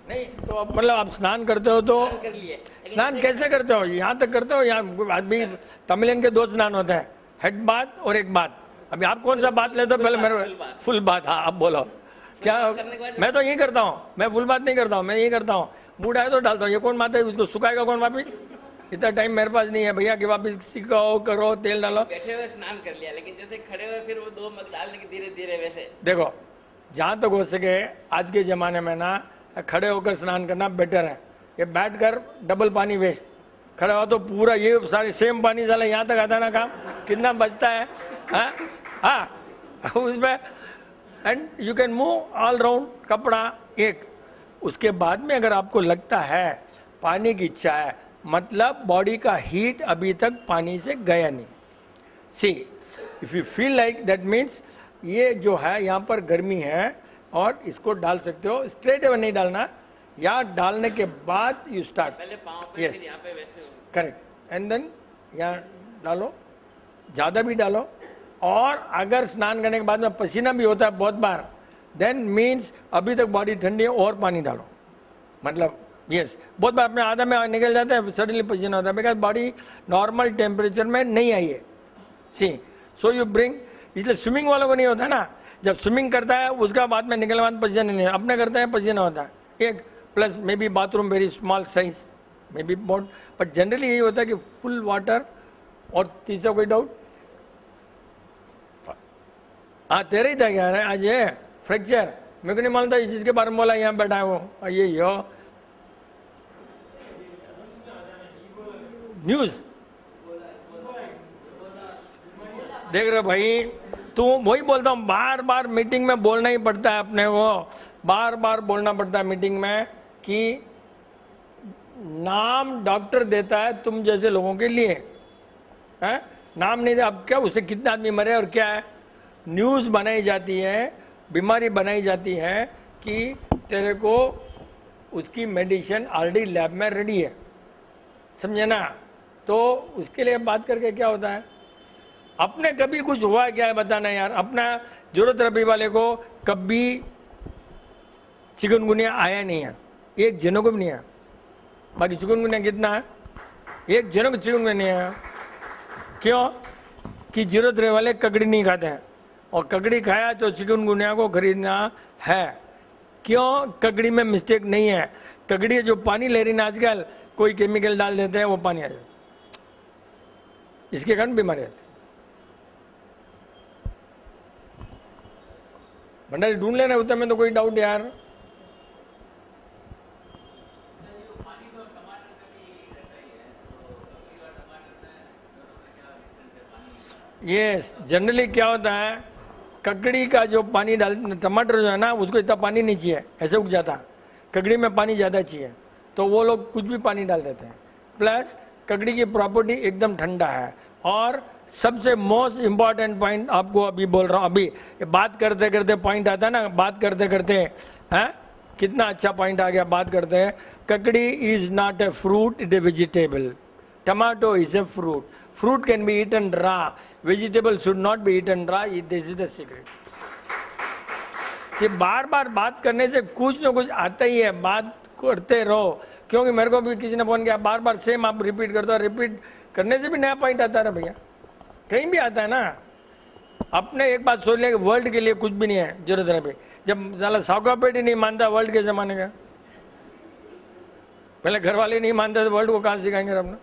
नहीं तो मतलब आप स्नान करते हो तो कर लिए, स्नान कैसे करते हो? यहाँ तक करते हो? यहाँ अभी तमिलियन के 2 स्नान होते हैं, हेड बात और एक बात। अभी आप कौन सा बात लेते हो? पहले मेरे फुल बात। हाँ, अब बोलो क्या? मैं तो यही करता हूँ, मैं फुल बात नहीं करता हूँ, मैं यही करता हूँ, मूड आए तो डालता हूँ। ये कौन बात है, उसको सुखाएगा कौन वापिस? इतना टाइम मेरे पास नहीं है भैया कि वापिस सिखाओ करो तेल डालो। बैठे हुए स्नान कर लिया, लेकिन जैसे खड़े हुए फिर वो 2 मग डालने की धीरे धीरे, वैसे देखो जहाँ तक हो सके आज के ज़माने में ना खड़े होकर स्नान करना बेटर है। ये बैठ कर डबल पानी वेस्ट, खड़ा हो तो पूरा ये सारे सेम पानी साला यहाँ तक आता ना, काम कितना बचता है। हाँ हाँ, उसमें and you can move all round कपड़ा एक। उसके बाद में अगर आपको लगता है पानी की इच्छा है, मतलब बॉडी का हीट अभी तक पानी से गया नहीं। See if you feel like that means ये जो है यहाँ पर गर्मी है, और इसको डाल सकते हो, स्ट्रेट अवे नहीं डालना, या डालने के बाद यू स्टार्ट, पहले पाँव पे, यस फिर यहाँ पे, वैसे करेक्ट, एंड देन यहाँ डालो, ज़्यादा भी डालो। और अगर स्नान करने के बाद में पसीना भी होता है बहुत बार, देन मीन्स अभी तक बॉडी ठंडी है, और पानी डालो, मतलब यस बहुत बार अपने आधा में निकल जाता है, सडनली पसीना होता है, बिकॉज बॉडी नॉर्मल टेम्परेचर में नहीं आई है। सी सो यू ब्रिंग, इसलिए स्विमिंग वालों को नहीं होता ना, जब स्विमिंग करता है उसका बाद में निकलने बाद पसीना नहीं, अपने करते हैं पसीना होता है एक, plus may be bathroom very small size may be बहुत, बट जनरली यही होता है कि फुल वाटर। और तीसरा कोई डाउट? हाँ तेरा ही था क्या आज ये फ्रैक्चर? मेरे को नहीं मालूम था इस चीज़ के बारे में बोला, यहाँ बैठा है वो, ये हो न्यूज़ देख रहे भाई, तू वही बोलता हूँ, बार बार मीटिंग में बोलना ही पड़ता है अपने को, बार बार बोलना पड़ता है मीटिंग में कि नाम डॉक्टर देता है तुम जैसे लोगों के लिए, है नाम नहीं दे। अब क्या उससे कितने आदमी मरे और क्या है, न्यूज़ बनाई जाती है बीमारी बनाई जाती है कि तेरे को उसकी मेडिसिन ऑलरेडी लैब में रेडी है, समझे ना। तो उसके लिए बात करके क्या होता है, अपने कभी कुछ हुआ क्या है बताना यार। अपना जरूरत वाले को कभी चिकनगुनिया आया नहीं है, एक जनों को भी नहीं आया। बाकी चिकनगुनिया कितना है, एक जनों को चिकनगुनिया नहीं आया। क्यों कि जरूरत रहे वाले ककड़ी नहीं खाते हैं, और ककड़ी खाया तो चिकनगुनिया को खरीदना है। क्यों, ककड़ी में मिस्टेक नहीं है। ककड़ी जो पानी ले रही ना आजकल, कोई केमिकल डाल देते हैं, वो पानी आ जाता है, इसके कारण बीमारी आती है। भंडारी ढूंढ लेना उत्तर में, तो कोई डाउट यार। यस, जनरली क्या होता है, ककड़ी का जो पानी डाल, टमाटर जो है ना उसको इतना पानी नहीं चाहिए, ऐसे उग जाता। ककड़ी में पानी ज़्यादा चाहिए, तो वो लोग कुछ भी पानी डाल देते हैं। प्लस ककड़ी की प्रॉपर्टी एकदम ठंडा है। और सबसे मोस्ट इम्पॉर्टेंट पॉइंट आपको अभी बोल रहा हूँ, अभी बात करते करते पॉइंट आता है ना, बात करते करते हैं, कितना अच्छा पॉइंट आ गया। बात करते हैं, ककड़ी is not a fruit, it A vegetable. Tomato is a fruit, fruit can be eaten raw, vegetable should not be eaten raw, this is the secret। बार बार बात करने से कुछ ना कुछ आता ही है, बात करते रहो। क्योंकि मेरे को भी किसी ने फोन किया, बार बार सेम आप रिपीट करते हो, रिपीट करने से भी नया पॉइंट आता है भैया, कहीं भी आता है ना। अपने एक बात सोच ले, वर्ल्ड के लिए कुछ भी नहीं है जरूरत है भाई। जब साला साउकापेट ही नहीं मानता वर्ल्ड के जमाने का, पहले घर वाले नहीं मानते तो वर्ल्ड को कहाँ सिखाएंगे अपना।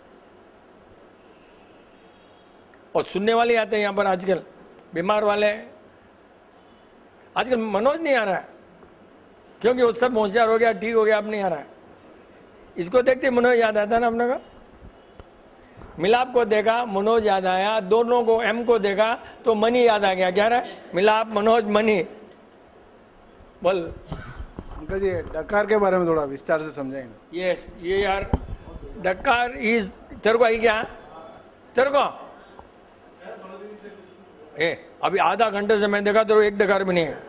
और सुनने वाले आते हैं यहाँ पर आजकल, बीमार वाले। आजकल मनोज नहीं आ रहा है, क्योंकि वो सब होशियार हो गया, ठीक हो गया, अब नहीं आ रहा है। इसको देखते मनोज याद आता है ना अपने का। मिलाप को देखा, मनोज याद आया। दोनों को, एम को देखा तो मनी याद आ गया। क्या रहा है, मिलाप, मनोज, मनी। बोल अंकल जी, डकार के बारे में थोड़ा विस्तार से समझाएंगे। यस, ये यार डकार इज, तेरे को आई क्या, तेरे को अभी आधा घंटे से मैं देखा तो एक डकार भी नहीं है।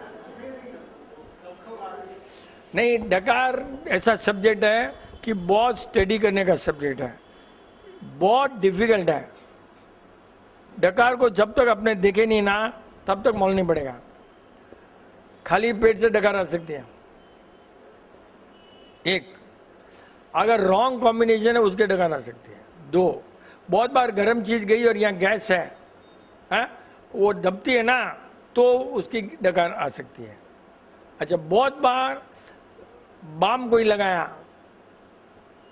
नहीं, डकार ऐसा सब्जेक्ट है कि बहुत स्टडी करने का सब्जेक्ट है, बहुत डिफिकल्ट है। डकार को जब तक अपने देखे नहीं ना, तब तक मोल नहीं पड़ेगा। खाली पेट से डकार आ सकती है। एक, अगर रॉन्ग कॉम्बिनेशन है उसके डकार आ सकती है। दो, बहुत बार गर्म चीज गई और यहाँ गैस है, वो दबती है ना, तो उसकी डकार आ सकती है। अच्छा, बहुत बार बाम कोई लगाया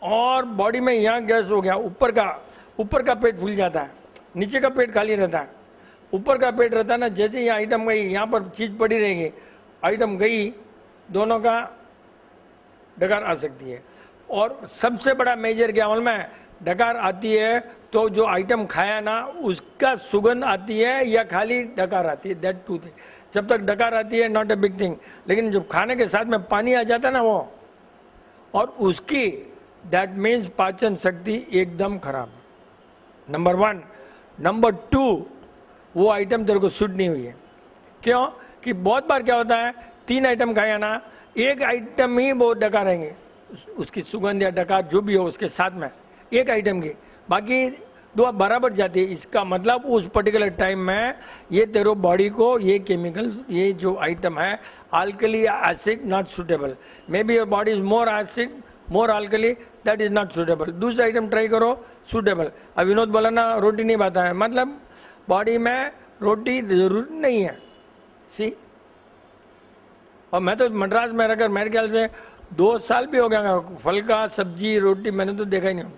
और बॉडी में यहाँ गैस हो गया, ऊपर का पेट फूल जाता है, नीचे का पेट खाली रहता है। ऊपर का पेट रहता है ना, जैसे ये आइटम गई, यहाँ पर चीज पड़ी रहेगी, आइटम गई, दोनों का डकार आ सकती है। और सबसे बड़ा मेजर क्या मालूम है, डकार आती है तो जो आइटम खाया ना उसका सुगंध आती है या खाली डकार आती है, दैट टू थिंग। जब तक डकार आती है नॉट ए बिग थिंग, लेकिन जब खाने के साथ में पानी आ जाता है ना वो, और उसकी, दैट मीन्स पाचन शक्ति एकदम खराब। नंबर 1। नंबर 2, वो आइटम तेरे को सूट नहीं हुई है। क्यों कि बहुत बार क्या होता है, 3 आइटम खाया ना, एक आइटम ही वो डकार रहेंगे, उसकी सुगंध या डकार जो भी हो उसके साथ में, एक आइटम की, बाकी 2 बराबर जाती है। इसका मतलब उस पर्टिकुलर टाइम में ये तेरे बॉडी को ये केमिकल, ये जो आइटम है, alkali acid not suitable. May be your body is more acid, more alkali, that is not suitable. दूसरा आइटम ट्राई करो सुटेबल। अब विनोद बोला ना रोटी नहीं खाता है, मतलब बॉडी में रोटी जरूर नहीं है। सी, और मैं तो मद्रास में रहकर मेरे ख्याल से 2 साल भी हो गया, फल का सब्जी रोटी मैंने तो देखा ही नहीं।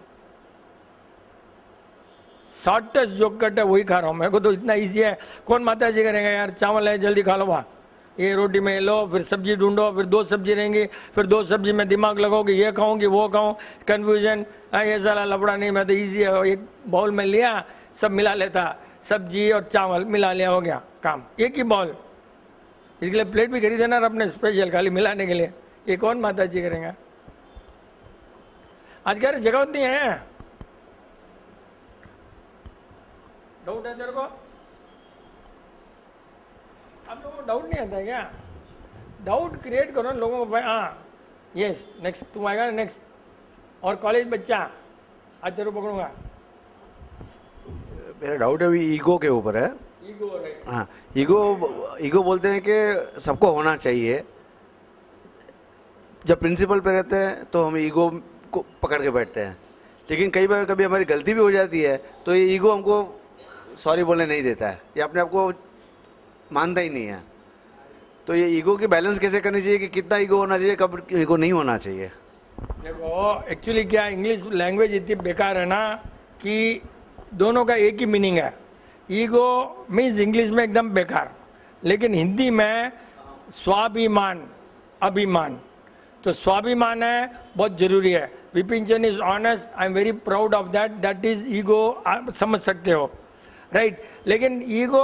शॉर्टेस्ट जो कट है वही खा रहा हूँ। मेरे को तो इतना इजी है, कौन माता जी करेंगे यार, चावल है जल्दी खा लो, वाह, ये रोटी में लो, फिर सब्जी ढूंढो, फिर 2 सब्जी रहेंगी, फिर 2 सब्जी में दिमाग लगाओगे, ये खाऊं कि वो खाऊं, कन्फ्यूजन। ये साला लफड़ा नहीं, मैं तो ईजी है, एक बाउल में लिया, सब मिला लेता, सब्जी और चावल मिला लिया, हो गया काम, एक ही बाउल। इसके लिए प्लेट भी खरीदे ना अपने स्पेशल, खाली मिलाने के लिए। ये कौन माता जी करेंगे? आज कह रहे जगह नहीं है। डाउट है तेरे को? आप लोगों को डाउट नहीं आता है क्या? डाउट क्रिएट करो ना लोगों को। हाँ यस नेक्स्ट तुम आएगा नेक्स्ट। और कॉलेज बच्चा आज तेरे को पकड़ूंगा। मेरा डाउट है अभी ईगो के ऊपर है। Ego right. हाँ, ईगो बोलते हैं कि सबको होना चाहिए। जब प्रिंसिपल पे रहते हैं तो हम ईगो को पकड़ के बैठते हैं, लेकिन कई बार कभी हमारी गलती भी हो जाती है तो ये ईगो हमको सॉरी बोलने नहीं देता है, ये अपने आप को मानता ही नहीं है। तो ये ईगो की बैलेंस कैसे करनी चाहिए कि कितना ईगो होना चाहिए, कब ईगो नहीं होना चाहिए? देखो एक्चुअली क्या इंग्लिश लैंग्वेज इतनी बेकार है ना कि दोनों का एक ही मीनिंग है। ईगो मीन्स इंग्लिश में एकदम बेकार, लेकिन हिंदी में स्वाभिमान अभिमान। तो स्वाभिमान है बहुत जरूरी है। Vipin Chand is honest, I am very proud of that, that is ego. आप समझ सकते हो राइट लेकिन ईगो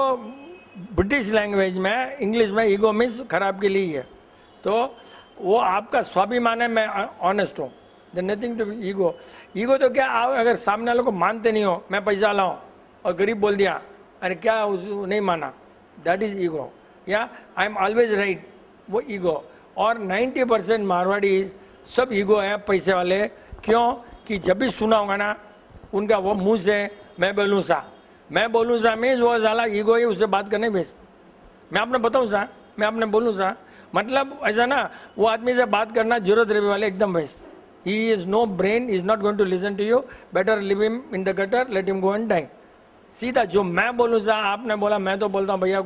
ब्रिटिश लैंग्वेज में इंग्लिश में ईगो मीन्स खराब के लिए ही है। तो वो आपका स्वाभिमान है, मैं ऑनेस्ट हूँ, the nothing to ego. Ego तो क्या, आप अगर सामने वालों को मानते नहीं हो, मैं पैसा लाऊं और गरीब बोल दिया अरे क्या नहीं माना, दैट इज ईगो। या आई एम ऑलवेज राइट, वो ईगो। और 90% मारवाड़ीज सब ईगो है पैसे वाले। क्यों कि जब भी सुना होगा ना उनका वो मुंह से मैं बोलूँ सा मीन्स वो साला ईगो ही उससे बात करने बेस। मैं आपने बताऊँ सा, मैं आपने बोलूँ सा, मतलब ऐसा ना वो आदमी से बात करना जरूरत रहे वाले एकदम best. He is no brain, is not going to listen to you, better live him in the gutter, let him go and die. सीधा जो मैं बोलूँ सा आपने बोला, मैं तो बोलता हूँ भैया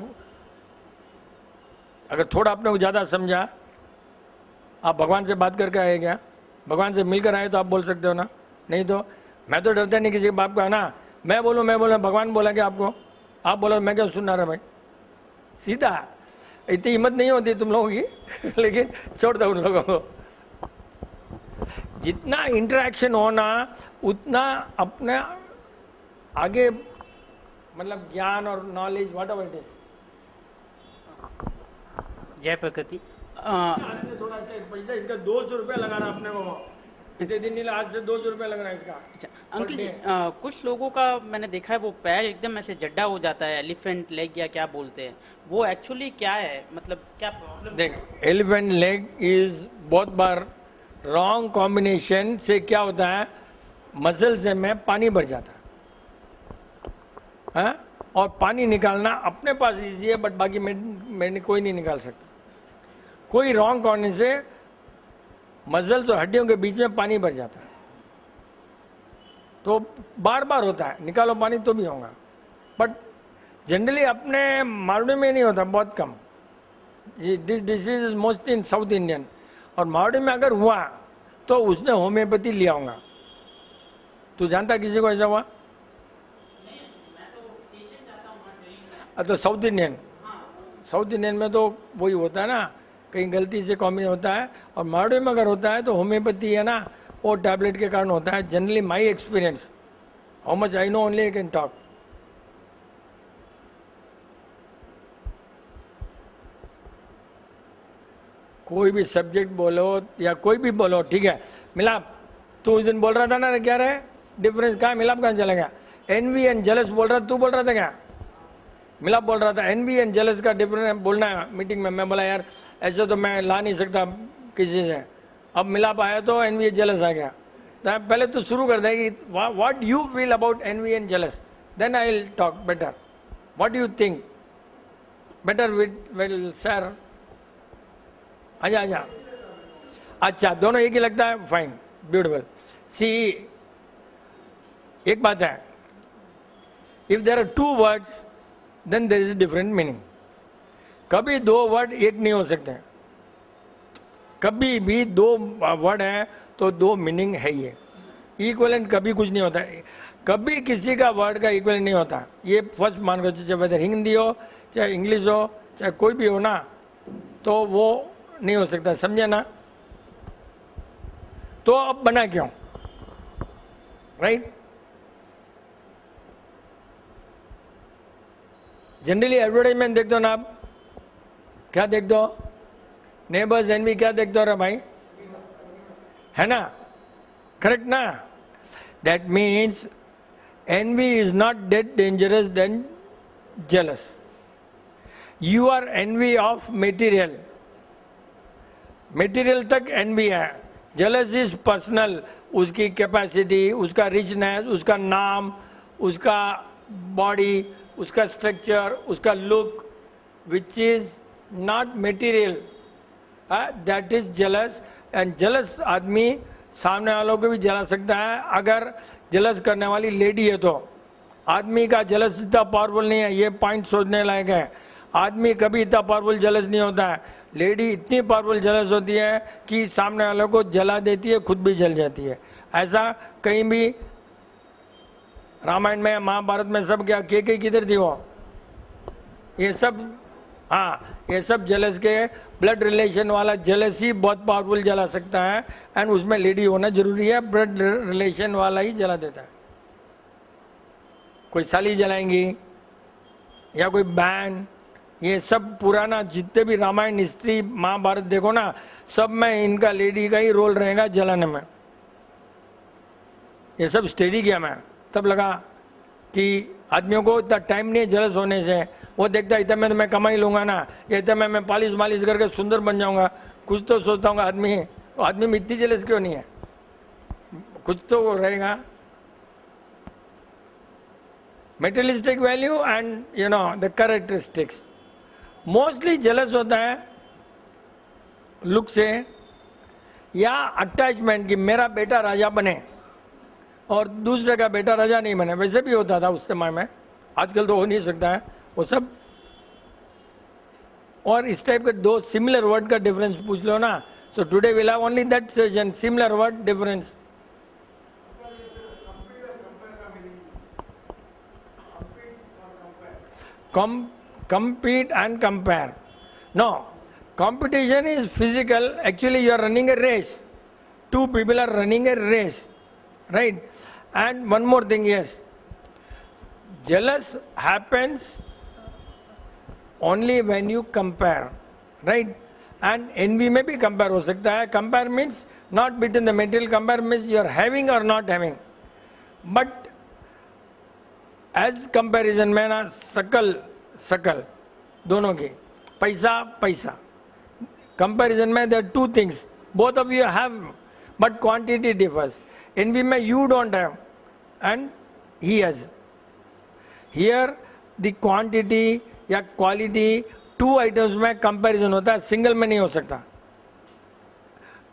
अगर थोड़ा आपने को ज़्यादा समझा, आप भगवान से बात करके आए क्या, भगवान से मिलकर आए तो आप बोल सकते हो ना। नहीं तो मैं तो डरता नहीं किसी बाप का ना, मैं बोलूँ भगवान बोला क्या आपको, आप बोलो मैं क्या सुनना रहा भाई। सीधा इतनी हिम्मत नहीं होती तुम लोगों की लेकिन छोड़ दो उन लोगों को। जितना इंटरेक्शन होना उतना अपने आगे मतलब ज्ञान और knowledge what ever it is. जय प्रकृति। थोड़ा पैसा इसका 200 रुपया लगा रहा अपने को, इतने दिन नहीं, आज से 200 रुपया लग रहा है इसका। अच्छा अंकल जी, कुछ लोगों का मैंने देखा है वो पैर एकदम ऐसे जड्डा हो जाता है, एलिफेंट लेग या क्या बोलते हैं, वो एक्चुअली क्या है, मतलब क्या प्रॉब्लम? देख एलिफेंट लेग इज बहुत बार रॉन्ग कॉम्बिनेशन से क्या होता है, मसल से में पानी भर जाता है और पानी निकालना अपने पास इजी है, बट बाकी मैंने कोई नहीं निकाल सकता। कोई रॉन्ग कॉर्नर से मसल्स और हड्डियों के बीच में पानी भर जाता है, तो बार बार होता है, निकालो पानी तो भी होगा, बट जनरली अपने मारवाड़ी में नहीं होता, बहुत कम। This disease is most in South Indian. और मारवाड़ी में अगर हुआ तो उसने होम्योपैथी लिया होगा। तू जानता किसी को ऐसा हुआ? तो साउथ इंडियन में तो वही होता है ना, कहीं गलती से कॉम्बिनेशन होता है। और मारवाड़ी में अगर होता है तो होम्योपैथी है ना, वो टैबलेट के कारण होता है। Generally my experience, how much I know only I can talk. कोई भी सब्जेक्ट बोलो या कोई भी बोलो, ठीक है। मिलाप तू उस दिन बोल रहा था ना, क्या रहे डिफरेंस कहाँ, मिलाप कहाँ चला गया? एनवी एंड जेलस बोल रहा, तू बोल रहा था क्या? मिलाप बोल रहा था एनवी एंड जेलस का डिफरेंस बोलना है मीटिंग में। मैं बोला यार ऐसे तो मैं ला नहीं सकता किसी से। अब मिलाप आया तो एनवी एंड जेलस आ गया। तो पहले तो शुरू कर देगी, what you feel about envy and jealous, then I will talk better. What you think better will sir? आजा आजा। अच्छा दोनों एक ही लगता है, फाइन ब्यूटीफुल। सी एक बात है, if there are two words then there is different meaning. कभी दो वर्ड एक नहीं हो सकते, कभी भी दो वर्ड है तो दो मीनिंग है। ये इक्वलेंट कभी कुछ नहीं होता है, कभी किसी का वर्ड का इक्वलेंट नहीं होता। ये फर्स्ट मान कर, चाहे वेदर हिंदी हो चाहे इंग्लिश हो चाहे कोई भी हो ना, तो वो नहीं हो सकता, समझे ना? तो अब बना क्यों, राइट? जनरली एडवर्टाइजमेंट देखते हो ना आप, क्या देखते हो? नेबर्स एनवी क्या देखते हो रे भाई, है ना? करेक्ट ना? That means envy is not that dangerous then jealous. You are envy of material, material तक एनवी है, जेलस इज पर्सनल, उसकी कैपेसिटी, उसका रिचनेस, उसका नाम, उसका बॉडी, उसका स्ट्रक्चर, उसका look, which is not material, that is jealous. And jealous आदमी सामने वालों को भी जला सकता है। अगर जेलस करने वाली लेडी है तो आदमी का जेलस इतना पावरफुल नहीं है, ये पॉइंट सोचने लायक है। आदमी कभी इतना पावरफुल जेलस नहीं होता है, लेडी इतनी पावरफुल जेलस होती है कि सामने वालों को जला देती है, खुद भी जल जाती है। ऐसा कहीं भी रामायण में, महाभारत में सब क्या के किधर थी वो, ये सब, हाँ ये सब जेलस के, ब्लड रिलेशन वाला जेलस ही बहुत पावरफुल जला सकता है। एंड उसमें लेडी होना जरूरी है, ब्लड रिलेशन वाला ही जला देता है। कोई साली जलाएंगी या कोई बहन, ये सब पुराना जितने भी रामायण हिस्ट्री महाभारत देखो ना, सब में इनका लेडी का ही रोल रहेगा जलाने में। ये सब स्टडी किया मैं, तब लगा कि आदमियों को इतना टाइम नहीं है जेलस होने से। वो देखता है इतना में तो मैं कमाई लूंगा ना, ये इतना में मैं पालिश मालिश करके सुंदर बन जाऊंगा, कुछ तो सोचता हूँ आदमी में इतनी जेलस क्यों नहीं है, कुछ तो रहेगा। Materialistic value and you know the characteristics, mostly jealous होता है लुक से या अटैचमेंट कि मेरा बेटा राजा बने और दूसरे का बेटा राजा नहीं बने। वैसे भी होता था उस समय में, आजकल तो हो नहीं सकता है वो सब। और इस टाइप के दो सिमिलर वर्ड का डिफरेंस पूछ लो ना, so today will have only that session, similar word difference. Compete and compare. No, competition is physical. Actually, you are running a race. Two people are running a race, right? And one more thing, yes, jealous happens only when you compare, right? And envy में भी compare हो सकता है. Compare means not between the material, compare means you are having or not having. But as comparison में ना सकल दोनों की, पैसा पैसा, कंपैरिजन में there two things, both of you have but quantity differs. Envy में you don't have and he has. Here the quantity या क्वालिटी टू आइटम्स में कंपैरिजन होता है, सिंगल में नहीं हो सकता।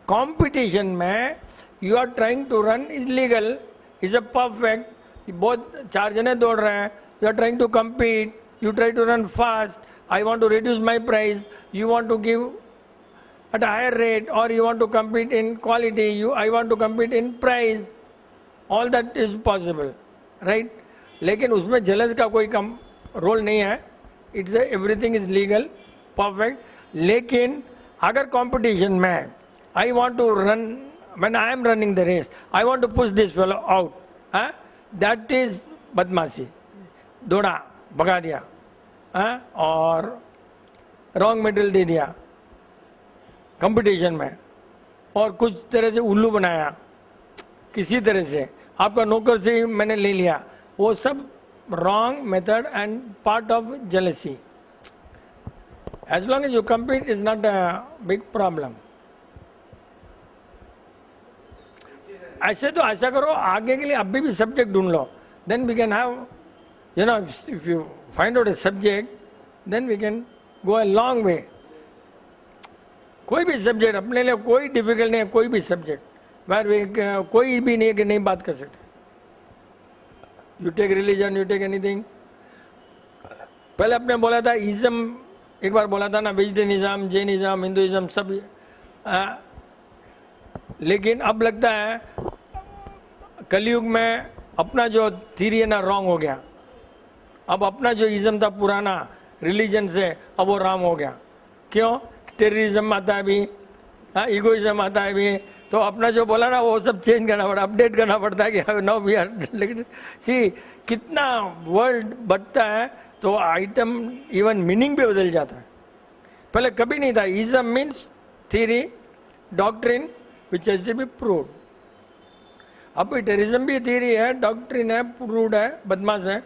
कंपटीशन में you are trying to run is legal, is a perfect, बहुत चार जने दौड़ रहे हैं, you are trying to compete, you try to run fast, I want to reduce my price, you want to give at higher rate, और you want to compete in quality, you I want to compete in price, all that is possible, right. लेकिन उसमें जेलस का कोई कम रोल नहीं है, it's everything is legal perfect. लेकिन अगर कॉम्पिटिशन में I want to run, when I am running the race, I want to push this fellow out, that is बदमाशी, दौड़ा भगा दिया, और रॉन्ग मेटेरियल दे दिया कंपटीशन में, और कुछ तरह से उल्लू बनाया, किसी तरह से आपका नौकर से ही मैंने ले लिया, वो सब wrong method and part of jealousy. As long as you compete is not a big problem. ऐसे तो ऐसा करो, आगे के लिए अभी भी सब्जेक्ट ढूंढ लो, then we can have, you know, if you find out a subject then we can go a long way. कोई भी सब्जेक्ट अपने लिए कोई डिफिकल्ट नहीं है, कोई भी सब्जेक्ट वेर कोई भी नहीं है कि नहीं बात कर सकते। You take religion, you take anything. पहले आपने बोला था इज्म, एक बार बोला था ना, वेजिटेरियनिज्म, जैनिज्म, हिंदुइज्म सब, लेकिन अब लगता है कलयुग में अपना जो थीरी है ना रॉन्ग हो गया। अब अपना जो इज्म था पुराना रिलीजन से, अब वो रॉन्ग हो गया। क्यों? टेररिज्म आता है अभी, ईगोइज्म आता है अभी, तो अपना जो बोला ना वो सब चेंज करना पड़ा, अपडेट करना पड़ता है कि नाउ वी आर सी। कितना वर्ल्ड बढ़ता है तो आइटम इवन मीनिंग भी बदल जाता है। पहले कभी नहीं था। Ism means theory, doctrine which has to be proved. अब टेररिज्म भी थीरी है, डॉक्ट्रिन है, प्रूव्ड है, बदमाश है,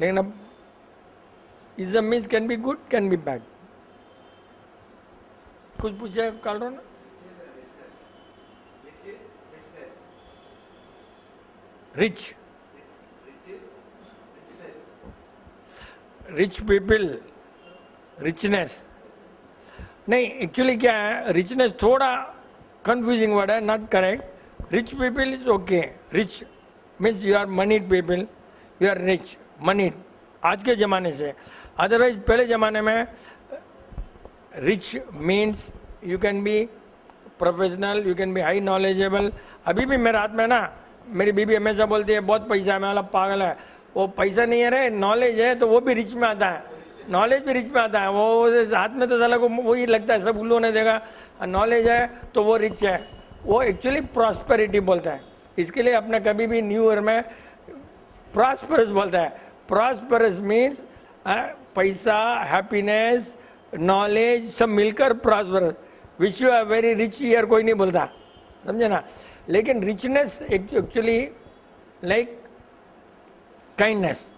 लेकिन अब ism means can be good, can be bad. कुछ पूछे काल रहा ना। रिच, रिच पीपल, रिचनेस नहीं, एक्चुअली क्या है, रिचनेस थोड़ा कंफ्यूजिंग वर्ड है, not correct. Rich people is okay. Rich means you are monied people, you are rich, monied आज के ज़माने से. अदरवाइज पहले ज़माने में rich means you can be professional, you can be high knowledgeable. अभी भी मेरे हाथ में ना, मेरी बीबी हमेशा बोलती है बहुत पैसा है, मैं वाला पागल है. वो पैसा नहीं है रे, नॉलेज है, तो वो भी रिच में आता है. नॉलेज भी रिच में आता है. वो हाथ में तो साला को वही लगता है सब उल्लू ने देगा. नॉलेज है तो वो रिच है. वो एक्चुअली प्रॉस्पेरिटी बोलता है. इसके लिए अपने कभी भी न्यू ईयर में प्रॉस्परस बोलता है. प्रॉस्परस मीन्स पैसा, हैप्पीनेस, नॉलेज सब मिलकर prosperous. Wish you a very rich year कोई नहीं बोलता, समझे ना. लेकिन richness actually like kindness.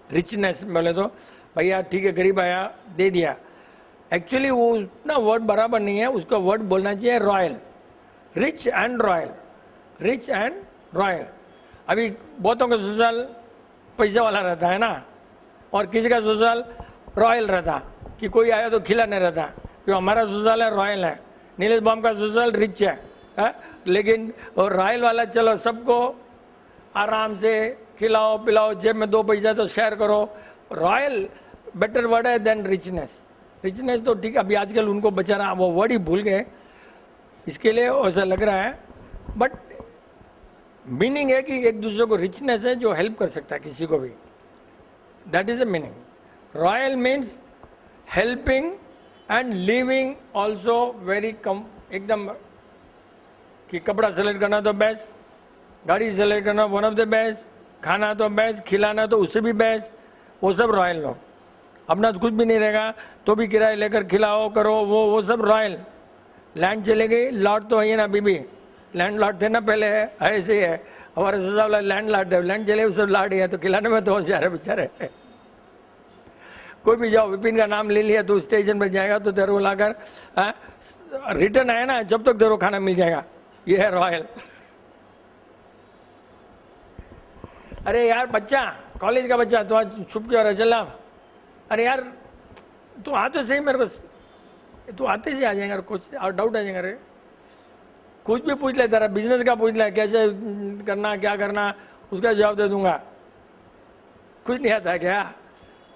Richness बोले तो भैया ठीक है, गरीब आया दे दिया. एक्चुअली वो उतना वर्ड बराबर नहीं है, उसका वर्ड बोलना चाहिए royal. Rich and royal, rich and royal. अभी बहुतों का ससुराल पैसा वाला रहता है ना, और किसी का ससुराल रॉयल रहता, कि कोई आया तो खिला नहीं रहता. क्यों, हमारा ससुराल है रॉयल है, नीलेश बाम का ससुराल रिच है. लेकिन और रॉयल वाला चलो सबको आराम से खिलाओ पिलाओ, जेब में 2 पैसा तो शेयर करो. रॉयल बेटर वर्ड है देन रिचनेस. रिचनेस तो ठीक है, अभी आजकल उनको बेचारा वो वर्ड ही भूल गए, इसके लिए ऐसा लग रहा है. बट मीनिंग है कि एक दूसरे को रिचनेस है जो हेल्प कर सकता है किसी को भी. That is a meaning. Royal means helping and living also very कम, एकदम कि कपड़ा सेलेक्ट करना तो बेस्ट, गाड़ी सेलेक्ट करना वन ऑफ द बेस्ट, खाना तो बेस्ट, खिलाना तो उससे भी बेस्ट. वो सब रॉयल लोग. अपना तो कुछ भी नहीं रहेगा तो भी किराए लेकर खिलाओ करो, वो सब रॉयल. लैंड चले गई, लॉर्ड तो है ना बीबी, लैंड लॉर्ड थे ना पहले, है ऐसे ही है. हमारे ससुराल वाला लैंड लॉर्ड है, लैंड चले सब लॉर्ड ही है, तो खिलाने में तो होशियार है बेचारे. कोई भी जाओ, विपिन का नाम ले लिया तो स्टेशन पर जाएगा तो तेरे को लाकर रिटर्न आया ना, जब तक तेरे को खाना मिल जाएगा. ये है रॉयल. अरे यार बच्चा, कॉलेज का बच्चा, तो आज छुप के और चला. अरे यार तू आ तो सही मेरे को, तू आते से आ जाएगा, कुछ और डाउट आ जाएगा. रे कुछ भी पूछ ले, तेरा बिजनेस का पूछ ले, कैसे करना क्या करना, उसका जवाब दे दूंगा. कुछ नहीं आता क्या.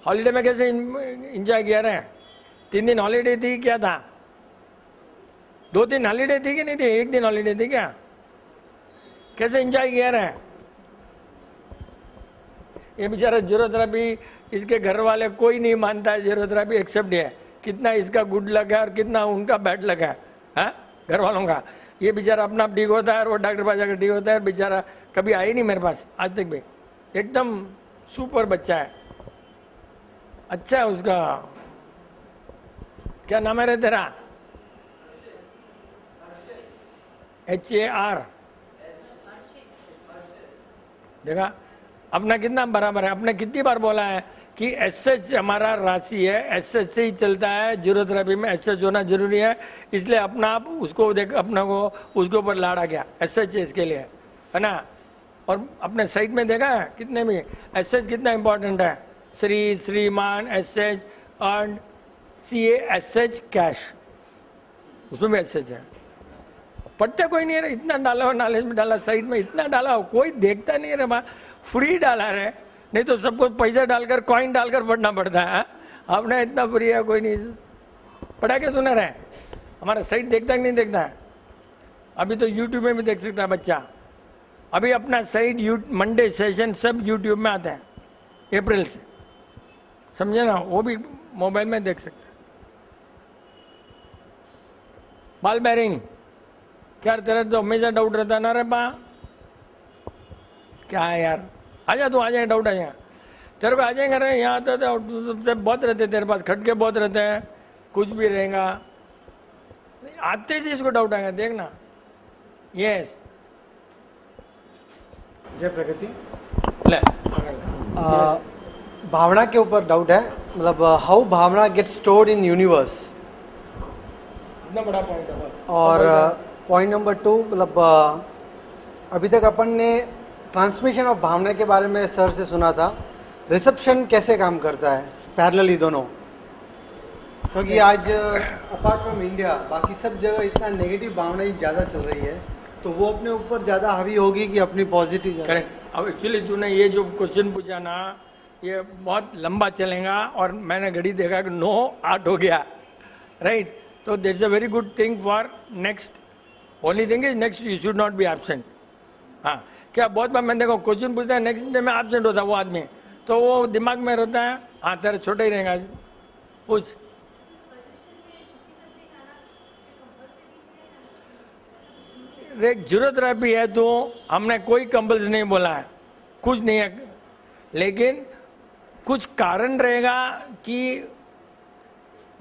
हॉलीडे में कैसे इंजॉय किया रे. 3 दिन हॉलीडे थी क्या था, 2-3 हॉलीडे थी कि नहीं थी, 1 दिन हॉलीडे थी क्या, कैसे इंजॉय किया रे. ये बेचारा जीरोथेरेपी, इसके घर वाले कोई नहीं मानता है जीरोथेरेपी एक्सेप्ट है. कितना इसका गुड लक है और कितना उनका बैड लक है, घर वालों का. ये बेचारा अपना ठीक होता है और वो डॉक्टर पास जाकर ठीक होता है. बेचारा कभी आया नहीं मेरे पास आज तक भी. एकदम सुपर बच्चा है, अच्छा है उसका. क्या नाम है रे तेरा, HAR. देखा अपना कितना बराबर है. अपने कितनी बार बोला है कि SH हमारा राशि है, SH से ही चलता है. जीरोथेरेपी में SH होना जरूरी है, इसलिए अपना आप उसको देख, अपना को उसके ऊपर लाड़ा गया. SH इसके लिए है ना. और अपने साइड में देखा है कितने में SH कितना इंपॉर्टेंट है. श्री, श्रीमान, SH और CA SH कैश, उसमें भी SH है. पढ़ते कोई नहीं है. इतना डाला हो, नॉलेज में डाला, साइड में इतना डाला हो, कोई देखता नहीं है. फ्री डाला रे, नहीं तो सबको पैसा डालकर कॉइन डालकर पढ़ना पड़ता है. आपने इतना फ्री है, कोई नहीं पढ़ा के सुना रहे. हमारा साइट देखता कि नहीं देखता है. अभी तो यूट्यूब में भी देख सकता है बच्चा. अभी अपना साइट मंडे सेशन सब यूट्यूब में आता है अप्रैल से, समझे ना. वो भी मोबाइल में देख सकता है. बॉल बेरिंग क्या तेरा तो हमेशा डाउट रहता ना रे बा. क्या है यार, आजा तू, आ जाए, डाउट आ जाएगा तेरे को. आ जाएंगे रे, यहाँ आता था बहुत रहते तेरे पास, खटके बहुत रहते हैं, कुछ भी रहेगा. आते से इसको डाउट आएगा, देखना. यस जय प्रगति. ले भावना के ऊपर डाउट है. मतलब हाउ भावना गेट स्टोर्ड इन यूनिवर्स. इतना बड़ा पॉइंट है. और पॉइंट नंबर 2, मतलब अभी तक अपन ने ट्रांसमिशन ऑफ भावना के बारे में सर से सुना था, रिसेप्शन कैसे काम करता है पैरेलली दोनों? क्योंकि आज अपार्ट फ्रॉम इंडिया बाकी सब जगह इतना नेगेटिव भावना ही ज़्यादा चल रही है, तो वो अपने ऊपर ज़्यादा हावी होगी कि अपनी पॉजिटिव? करेक्ट। अब एक्चुअली तूने ये जो क्वेश्चन पूछा ना, ये बहुत लंबा चलेगा और मैंने घड़ी देखा कि 9:08 हो गया, राइट? तो that's a very good thing for next. Only thing is next you should not be absent. हाँ, क्या बहुत बार मैंने देखो क्वेश्चन पूछता है, नेक्स्ट डे में एब्सेंट होता है वो आदमी, तो वो दिमाग में रहता है, हाँ तेरा छोटा ही रहेगा, पूछ। जरूरत रहती है तो हमने कोई कंपल्स नहीं बोला है, कुछ नहीं है, लेकिन कुछ कारण रहेगा कि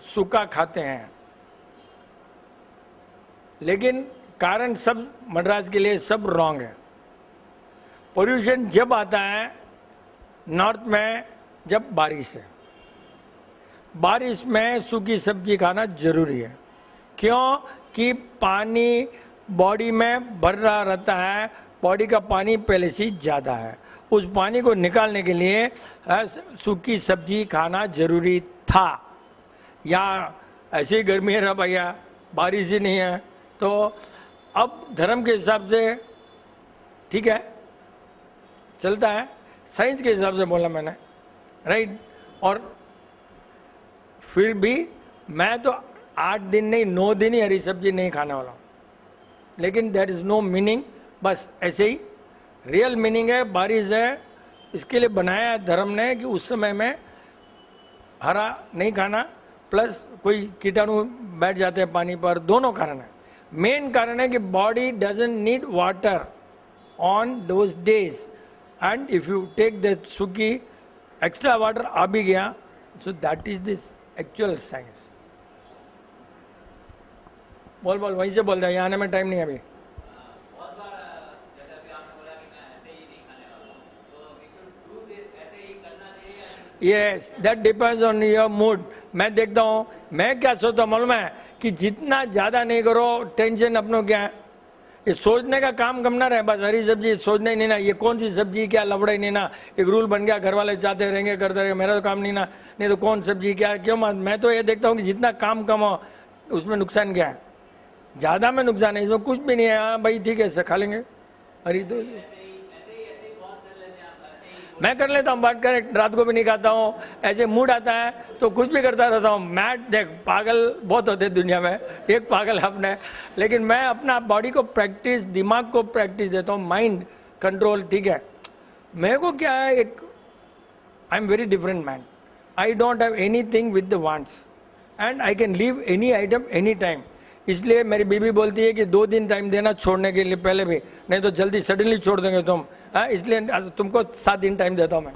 सूखा खाते हैं, लेकिन कारण सब मद्रास के लिए सब रॉन्ग है। पोल्यूशन जब आता है नॉर्थ में, जब बारिश है, बारिश में सूखी सब्जी खाना जरूरी है। क्यों? कि पानी बॉडी में भर रहा रहता है, बॉडी का पानी पहले से ज़्यादा है, उस पानी को निकालने के लिए सूखी सब्जी खाना जरूरी था। या ऐसी गर्मी है भैया, बारिश ही नहीं है, तो अब धर्म के हिसाब से ठीक है, चलता है, साइंस के हिसाब से बोला मैंने, राइट? और फिर भी मैं तो 8 दिन नहीं 9 दिन ही हरी सब्जी नहीं खाने वाला हूँ, लेकिन दैट इज़ नो मीनिंग, बस ऐसे ही। रियल मीनिंग है बारिश है, इसके लिए बनाया है धर्म ने कि उस समय में हरा नहीं खाना, प्लस कोई कीटाणु बैठ जाते हैं पानी पर, दोनों कारण है। मेन कारण है कि body doesn't need water on those days, and if you take the सूखी एक्स्ट्रा वाटर आ भी गया, so that is this actual science. बोल बोल, वहीं से बोल रहा है, यहाँ आने में टाइम नहीं है अभी। Yes, that depends on your mood. मैं देखता हूँ, मैं क्या सोचता हूँ मालूम है, कि जितना ज़्यादा नहीं करो, टेंशन अपनों क्या है, ये सोचने का काम कम ना रहे, बस हरी सब्जी सोचना ही नहीं ना, ये कौन सी सब्जी क्या लफड़ा ही नहीं ना, एक रूल बन गया, घर वाले चाहते रहेंगे करते रहेंगे, मेरा तो काम नहीं ना, नहीं तो कौन सब्जी क्या क्यों। मैं तो ये देखता हूँ कि जितना काम कम हो उसमें नुकसान क्या है, ज़्यादा में नुकसान है, इसमें कुछ भी नहीं है। हाँ भाई ठीक है, इससे खा लेंगे, हरी तो मैं कर लेता हूँ, बात कर, रात को भी नहीं खाता हूँ, ऐसे मूड आता है तो कुछ भी करता रहता हूँ। मैं देख, पागल बहुत होते दुनिया में, एक पागल है अपने, लेकिन मैं अपना बॉडी को प्रैक्टिस, दिमाग को प्रैक्टिस देता हूँ, माइंड कंट्रोल, ठीक है। मेरे को क्या है, एक आई am very different man, I don't have any thing with the wants and I can leave any item any time. इसलिए मेरी बीबी बोलती है कि 2 दिन टाइम देना छोड़ने के लिए, पहले भी, नहीं तो जल्दी सडनली छोड़ देंगे तुम। हाँ, इसलिए तुमको 7 दिन टाइम देता हूँ मैं।